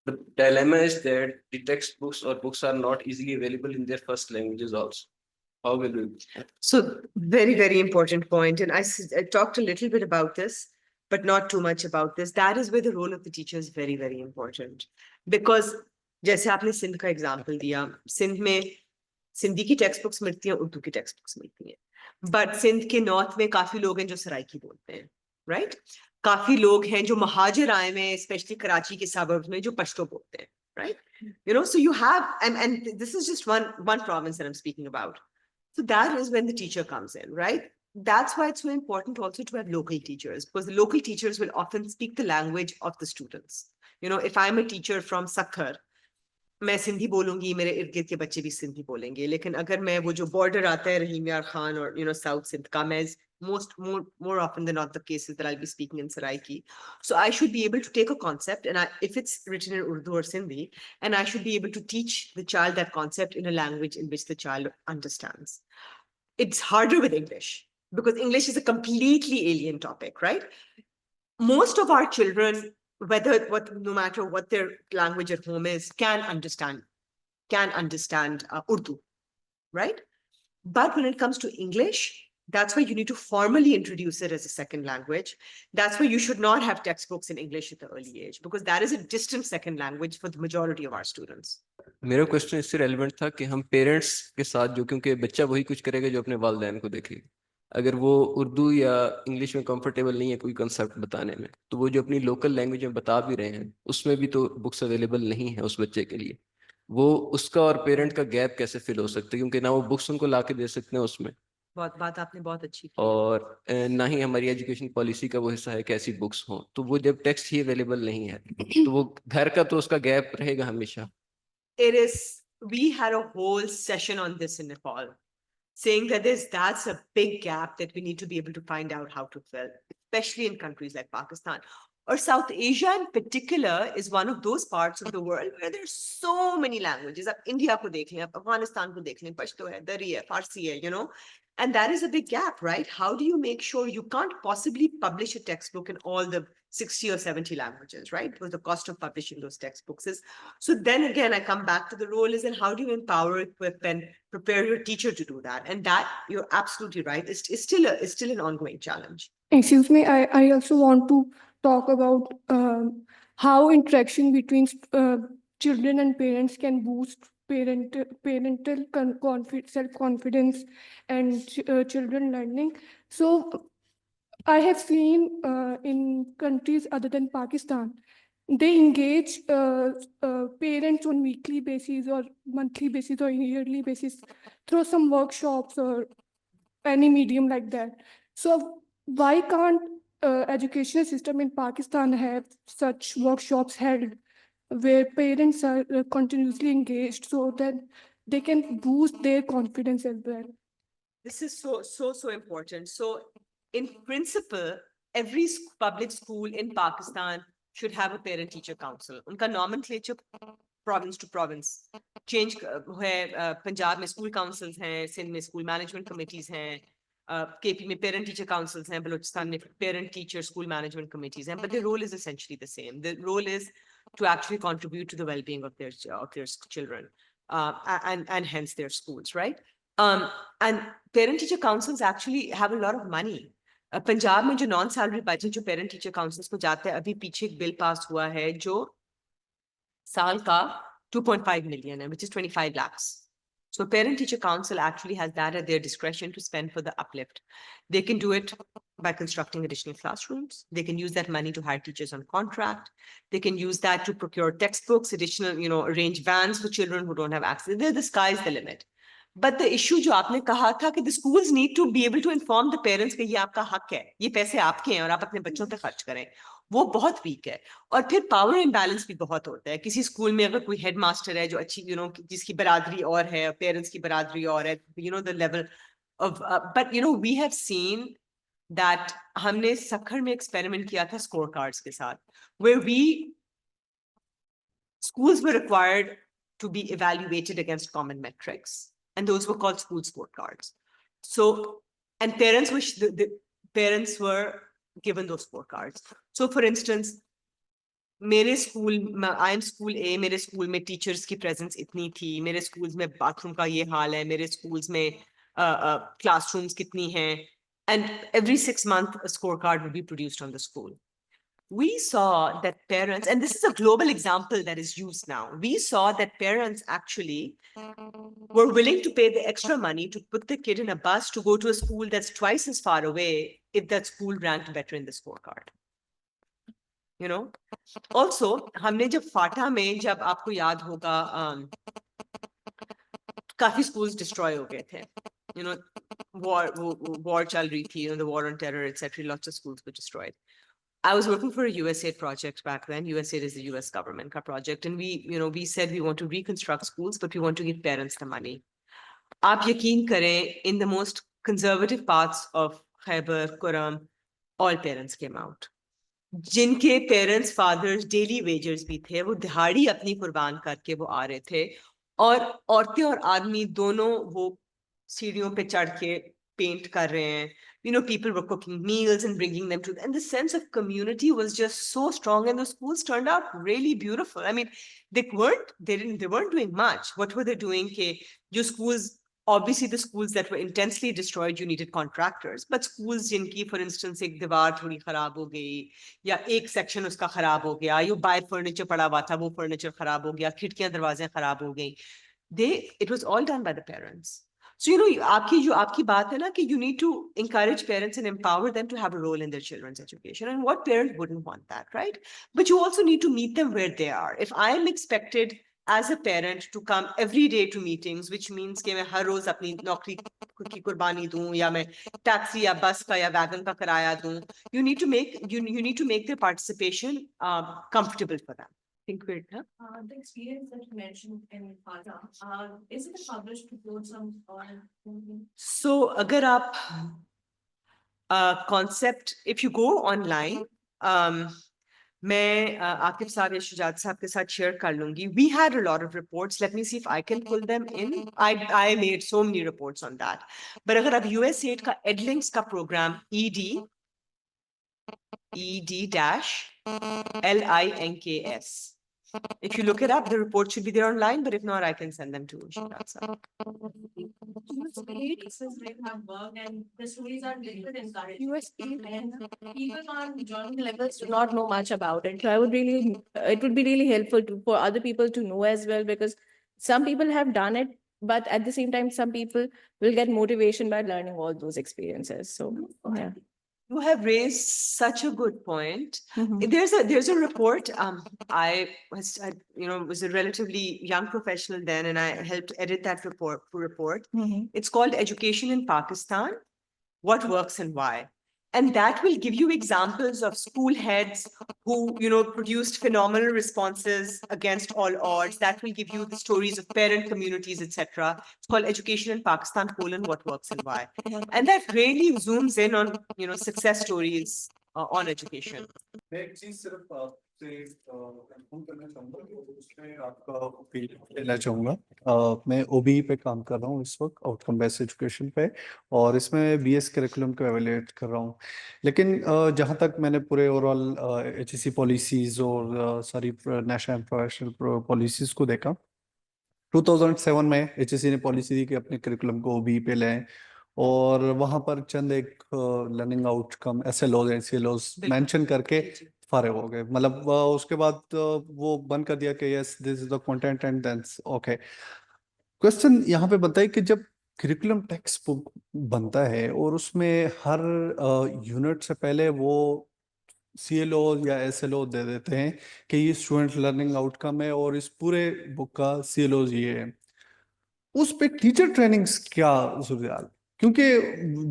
The dilemma is that the textbooks or books are not easily available in their first languages also. How will we? So very, very important point. And I talked a little bit about this, but not too much about this. That is where the role of the teacher is very, very important. Because जैसे आपने सिंध का example दिया, सिंध में सिंधी की text books मिलती हैं, उर्दू की text books मिलती हैं, बट सिंध के नॉर्थ में काफी लोग हैं जो सराइकी बोलते हैं, राइट? काफी लोग हैं जो महाजिर आए में, स्पेशली कराची के सबर्ब्स में, जो पश्तो बोलते हैं, right? So you have, and this is just one province that I'm speaking about. So that is when the teacher comes in, right? That's why it's so important also to have local teachers, because the local teachers will often speak the language of the students. If I'm a teacher from Sakhar, मैं सिंधी बोलूंगी, मेरे इर्द गिर्द के बच्चे भी सिंधी बोलेंगे, लेकिन अगर मैं वो जो बॉर्डर आता है रहीम यार खान और साउथ सिंध का, मैं more often than not the cases that I'll be speaking in Saraiki. So I should be able to take a concept, and if it's written in Urdu or Sindhi, and I should be able to teach the child that concept in a language in which the child understands. It's harder with English because English is a completely alien topic, right? Most of our children, no matter what their language at home is, can understand Urdu, right? But when it comes to English, that's why you need to formally introduce it as a second language. That's why you should not have textbooks in English at the early age, because that is a distant second language for the majority of our students. मेरा question इससे relevant था कि हम parents के साथ, जो क्योंकि बच्चा वही कुछ करेगा जो अपने वालिदैन को देखेगा, अगर वो उर्दू या इंग्लिश में कंफर्टेबल नहीं है कोई कंसेप्ट बताने में, तो वो जो अपनी लोकल लैंग्वेज में बता भी रहे हैं उसमें भी तो बुक्स अवेलेबल नहीं है उस बच्चे के लिए, वो उसका और पेरेंट का गैप कैसे फिल हो सकता है, क्योंकि ना वो बुक्स उनको ला के दे सकते हैं उसमें, बात आपने बहुत अच्छी की, और ना ही हमारी एजुकेशन पॉलिसी का वो हिस्सा है कि ऐसी बुक्स हों, तो वो जब टेक्स्ट ही अवेलेबल नहीं है तो वो घर का तो उसका गैप रहेगा हमेशा. We had a whole session on this in Nepal, saying that that's a big gap that we need to be able to find out how to fill, especially in countries like Pakistan. Or South Asia in particular is one of those parts of the world where there's so many languages. Up India ko dekh lein, Afghanistan ko dekh lein, Pashto hai, Dari hai, Farsi hai, and that is a big gap, right? How do you make sure you can't possibly publish a textbook in all the 60 or 70 languages, right? Because the cost of publishing those textbooks is. So then again, I come back to the role is, and how do you empower, equip, and prepare your teacher to do that? And that, you're absolutely right, is still an ongoing challenge. Excuse me, I also want to talk about how interaction between children and parents can boost parental self-confidence and children learning. So I have seen in countries other than Pakistan, they engage parents on weekly basis or monthly basis or yearly basis through some workshops or any medium like that. So why can't educational system in Pakistan have such workshops held where parents are continuously engaged so that they can boost their confidence as well? This is so important. So in principle, every public school in Pakistan should have a parent-teacher council. Unka nomenclature province to province change hai. Punjab mein school councils hain, Sindh mein school management committees hain, KP mein parent-teacher councils hain, Balochistan mein parent-teacher school management committees hain, but their role is essentially the same. The role is to actually contribute to the well-being of their children and hence their schools, right? And parent-teacher councils actually have a lot of money. Punjab में जो non salary बच्चे जो parent teacher councils को जाते हैं, अभी पीछे एक बिल पास हुआ है जो साल का 2.5 million है, which is 25 lakhs. So parent-teacher council actually has that at their discretion to spend for the uplift. They can do it by constructing additional classrooms. They can use that money to hire teachers on contract. They can use that to procure textbooks, additional, arrange vans for children who don't have access. The sky's the limit. But the issue जो आपने कहा था कि the schools need to be able to inform the parents कि ये आपका हक है, ये पैसे आपके हैं और आप अपने बच्चों पे खर्च करें, वो बहुत वीक है. और फिर पावर इम्बैलेंस भी बहुत होता है. किसी स्कूल में अगर कोई हेड मास्टर है जो अच्छी जिसकी बरादरी और है, पेरेंट्स की बरादरी और है, the level of but we have seen that हमने सखर में एक्सपेरिमेंट किया था स्कोर कार्ड्स के साथ, where schools were required to be evaluated against common metrics, and those were called school scorecards. So, and parents the parents were given those scorecards. So, for instance, मेरे school में, I am school ए, मेरे school में teachers की presence इतनी थी, मेरे schools में bathroom का ये हाल है, मेरे स्कूल्स में क्लासरूम्स कितनी हैं, and every 6 months a scorecard would be produced on the school. We saw that parents, and this is a global example that is used now, we saw that parents actually were willing to pay the extra money to put the kid in a bus to go to a school that's twice as far away if that school ranked better in the scorecard. Also, हमने जब फाटा में, जब आपको याद होगा, काफी schools destroy हो गए थे. War चल रही थी, the war on terror, etc. Lots of schools were destroyed. I was working for a USAID project back then. USAID is the US government ka project. And we said we want to reconstruct schools, but we want to give parents the money. Aap yakeen kare, in the most conservative parts of Khyber, Kuram, all parents came out. जिनके parents fathers daily wagers भी थे, वो दिहाड़ी अपनी कुर्बान करके वो आ रहे थे, और औरतें और आदमी दोनों वो सीढ़ियों पे चढ़ के पेंट कर रहे हैं. People were cooking meals and bringing them to, and the sense of community was just so strong, and the schools turned out really beautiful. I mean, they weren't doing much. What were they doing? Your schools, obviously the schools that were intensely destroyed, you needed contractors, but schools jinki, for instance, ek diwar thodi kharab ho gayi, ya ek section uska kharab ho gaya, yo bayar furniture pada hua tha, wo furniture kharab ho gaya, khidkiyan darwaze kharab ho gayi. It was all done by the parents. So, aapki baat hai na ki you need to encourage parents and empower them to have a role in their children's education. And what parent wouldn't want that, right? But you also need to meet them where they are. If I am expected as a parent to come every day to meetings, which means कि मैं हर रोज अपनी नौकरी की कुर्बानी दूं, या मैं taxi या बस का या वैगन का किराया दूं, you need to make their participation comfortable for them. Think weird, huh? The experience that you mentioned in Fata, is it a published report on? So, agar aap concept, if you go online, मैं आकिब साहब या शुजात साहब के साथ share कर लूंगी. We had a lot of reports. Let me see if I can pull them in. I made so many reports on that. But अगर आप USAID का EdLinks का program ED-LINKS, if you look it up, the report should be there online, but if not, I can send them to Shujaat sahab. They have worked, and the stories are little encouraging. And people on journal levels do not know much about it. So it would be really helpful for other people to know as well, because some people have done it, but at the same time, some people will get motivation by learning all those experiences. So, yeah. You have raised such a good point. Mhm. There's a report. I was a relatively young professional then, and I helped edit that report. Mhm. It's called Education in Pakistan: What Works and Why. And that will give you examples of school heads who, produced phenomenal responses against all odds. That will give you the stories of parent communities, etc. It's called Education in Pakistan: What Works and Why. And that really zooms in on, success stories on education. मैं एक चीज सिर्फ आपसे confirm करना चाहूंगा कि उसमें आपका ओपिनियन लेना चाहूंगा. मैं ओबी पे काम कर रहा हूँ इस वक्त, आउटकम बेस्ड एजुकेशन पे, और इसमें बीएस करिकुलम को एवेल्युएट कर रहा हूँ. लेकिन जहाँ तक मैंने पूरे ओवरऑल एचईसी पॉलिसीज और सारी नेशनल प्रोफेशनल पॉलिसीज को देखा, 2007 में एचईसी ने पॉलिसी दी कि अपने करिकुलम को ओबी पे लें, और वहां पर चंद एक लर्निंग आउटकम एसएलओज मेंशन करके फारिग हो गए. मतलब उसके बाद वो बंद कर दिया कि yes this is the content and then okay. Question यहाँ पे बनता है कि जब करिकुलम टेक्स्ट बुक बनता है और उसमें हर यूनिट से पहले वो CLO या SLO दे देते हैं कि ये स्टूडेंट लर्निंग आउटकम है और इस पूरे बुक का CLOs ये है, उस पे टीचर ट्रेनिंग्स क्या सूरत? क्योंकि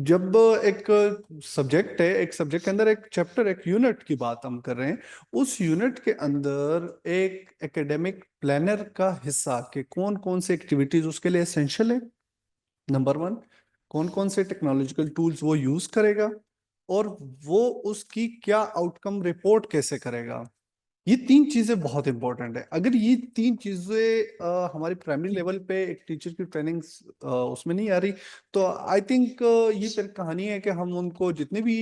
जब एक सब्जेक्ट है, एक सब्जेक्ट के अंदर एक चैप्टर, एक यूनिट की बात हम कर रहे हैं, उस यूनिट के अंदर एक एकेडमिक प्लानर का हिस्सा कि कौन कौन से एक्टिविटीज उसके लिए एसेंशियल है, नंबर 1, कौन कौन से टेक्नोलॉजिकल टूल्स वो यूज करेगा और वो उसकी क्या आउटकम रिपोर्ट कैसे करेगा। ये 3 चीजें बहुत इंपॉर्टेंट है। अगर ये 3 चीजें हमारी प्राइमरी लेवल पे एक टीचर की ट्रेनिंग उसमें नहीं आ रही, तो आई थिंक ये फिर कहानी है कि हम उनको जितने भी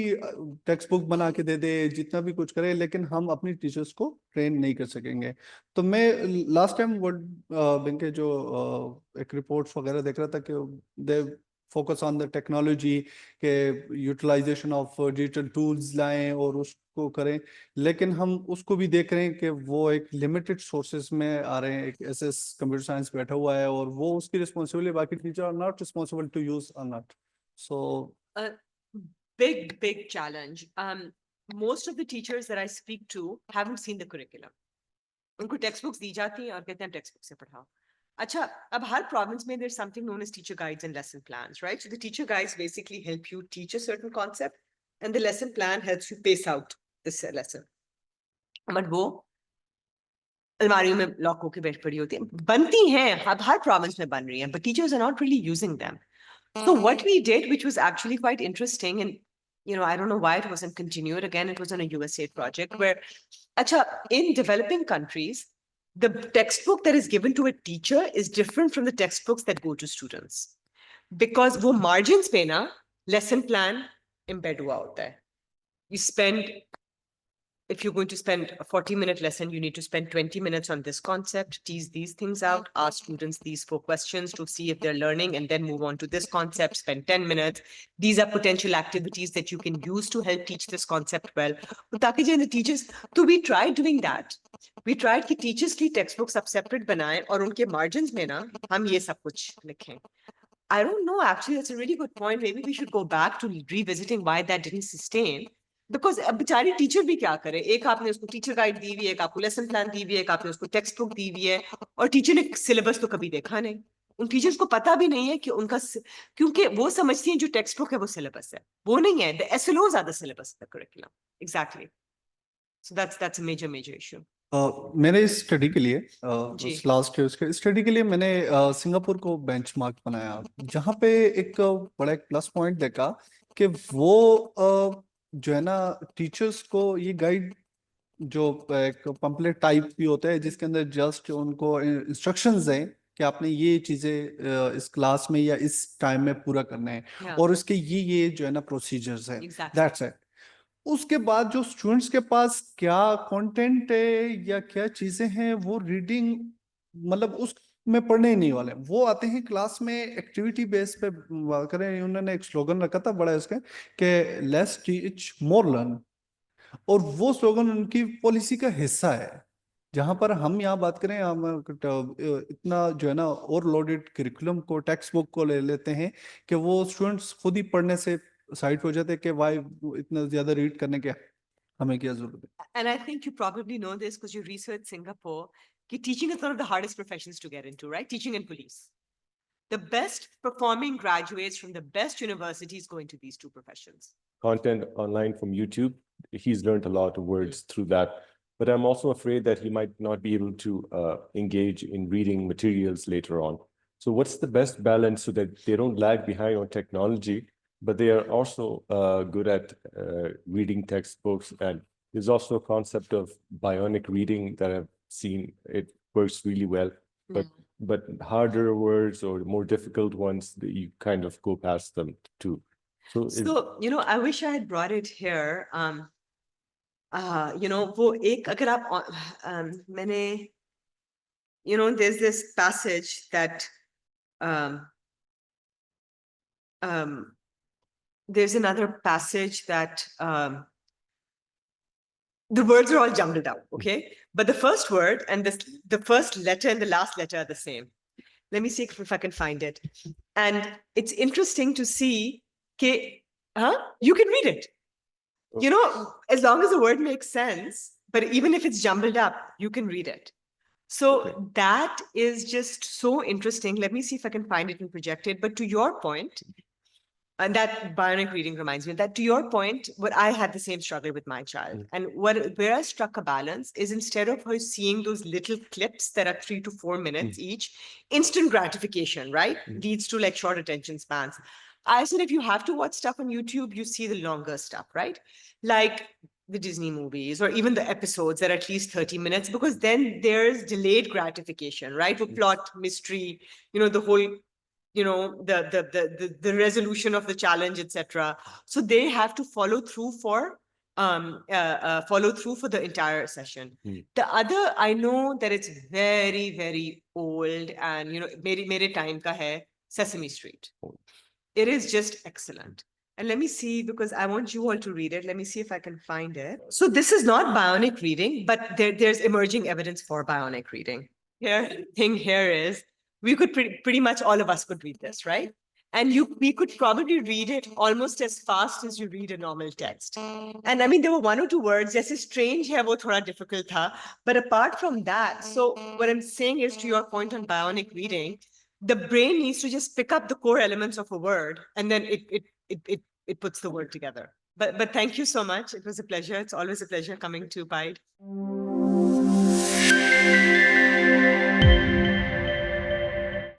टेक्स्ट बुक बना के दे दे, जितना भी कुछ करें, लेकिन हम अपनी टीचर्स को ट्रेन नहीं कर सकेंगे। तो मैं लास्ट टाइम वर्ल्ड बैंक के जो एक रिपोर्ट्स वगैरह देख रहा था कि they focus on the technology के यूटिलाइजेशन ऑफ डिजिटल टूल्स लाएं और उसको करें, लेकिन हम उसको भी देख रहे हैं कि वो एक लिमिटेड सोर्सेज में आ रहे हैं। एक SS कंप्यूटर साइंस बैठा हुआ है और वो उसकी रिस्पॉन्सिबिलिटी, बाकी teacher are not responsible to use or not. So A big challenge. Most of the teachers that I speak to haven't seen the curriculum. उनको टेक्स्ट बुक्स दी जाती हैं और कहते हैं टेक्स्ट बुक से पढ़ाओ। अच्छा, अब हर province में there's something known as teacher guides and lesson plans, right? So the teacher guides basically help you teach a certain concept, and the lesson plan helps you pace out this lesson. But वो अलमारियों में lock होके बैठ पड़ी होती है, बनती हैं, अब हर province में बन रही हैं, but teachers are not really using them. So what we did, which was actually quite interesting, and I don't know why it wasn't continued. Again, it was on a USAID project where, in developing countries, the textbook that is given to a teacher is different from the textbooks that go to students. Because wo margins pe na, lesson plan embed hua hota hai. You spend, if you're going to spend a 40-minute lesson, you need to spend 20 minutes on this concept, tease these things out, ask students these 4 questions to see if they're learning, and then move on to this concept, spend 10 minutes. These are potential activities that you can use to help teach this concept well. The teachers, so we tried doing that. We tried कि teachers की textbooks सब separate बनाएं और उनके margins में ना हम ये सब कुछ लिखें. I don't know, actually, that's a really good point. Maybe we should go back to revisiting why that didn't sustain. Because अब बेचारी टीचर भी क्या करे, एक आपने उसको टीचर गाइड दी हुई है, एक आपको लेसन प्लान दी हुई है, एक आपने उसको टेक्स्ट बुक दी हुई है, और टीचर ने सिलेबस तो कभी देखा नहीं। उन टीचर्स को पता भी नहीं है कि उनका, क्योंकि वो समझती हैं जो टेक्स्ट बुक है वो सिलेबस है, वो नहीं है। The SLOs are the syllabus of the curriculum. Exactly. So that's a major issue. मैंने इस स्टडी के लिए जी। लास्ट उसके स्टडी के लिए मैंने सिंगापुर को बेंचमार्क बनाया, जहाँ पे एक बड़ा एक प्लस पॉइंट देखा कि वो जो है ना टीचर्स को ये गाइड जो एक पंपलेट टाइप भी होता है जिसके अंदर जस्ट उनको इंस्ट्रक्शंस दें कि आपने ये चीजें इस क्लास में या इस टाइम में पूरा करना है और उसके ये जो है ना प्रोसीजर्स है, दैट्स इट। उसके बाद जो स्टूडेंट्स के पास क्या कंटेंट है या क्या चीजें हैं वो रीडिंग मतलब उस में पढ़ने ही नहीं वाले, वो आते हैं क्लास में एक्टिविटी बेस पे करें। उन्होंने एक स्लोगन रखा था बड़ा इसका कि लेस टीच मोर लर्न, और वो स्लोगन उनकी पॉलिसी का हिस्सा है। जहां पर हम यहाँ बात करें, हम इतना जो है ना ओवरलोडेड करिकुलम को, टेक्स्ट बुक को ले लेते हैं कि वो स्टूडेंट्स खुद ही पढ़ने से साइड हो जाते हैं कि वाई इतना ज्यादा रीड करने के हमें क्या जरूरत है। And I think you probably know this because you researched Singapore. Teaching is one of the hardest professions to get into, right? Teaching and police. The best performing graduates from the best universities go into these 2 professions. Content online from YouTube, he's learned a lot of words through that. But I'm also afraid that he might not be able to engage in reading materials later on. So what's the best balance so that they don't lag behind on technology, but they are also good at reading textbooks? And there's also a concept of bionic reading that I've seen. It works really well, but harder words or more difficult ones, that you kind of go past them too. So I wish I had brought it here. वो एक अगर आप मैंने, there's this passage that there's another passage that the words are all jumbled out, okay? But the first word and the first letter and the last letter are the same. Let me see if I can find it. And it's interesting to see, you can read it. You know, as long as the word makes sense, but even if it's jumbled up, you can read it. So that is just so interesting. Let me see if I can find it and project it. But to your point, and that bionic reading reminds me that to your point, what I had the same struggle with my child. And where I struck a balance is instead of her seeing those little clips that are 3 to 4 minutes each, instant gratification, right? Leads to like short attention spans. I said, if you have to watch stuff on YouTube, you see the longer stuff, right? Like the Disney movies or even the episodes that are at least 30 minutes, because then there's delayed gratification, right? For plot, mystery, you know, the whole, you know, the resolution of the challenge, etc. So they have to follow through for the entire session. The other, I know that it's very, very old and, you know, mere time ka hai, Sesame Street. It is just excellent. And let me see, because I want you all to read it. Let me see if I can find it. So this is not bionic reading, but there's emerging evidence for bionic reading. Thing here is, we could pretty much all of us could read this, right? And we could probably read it almost as fast as you read a normal text. And I mean, there were 1 or 2 words, jaise strange hai, wo thoda difficult tha. But apart from that, so what I'm saying is, to your point on bionic reading, the brain needs to just pick up the core elements of a word, and then it puts the word together. But thank you so much. It was a pleasure. It's always a pleasure coming to PIDE.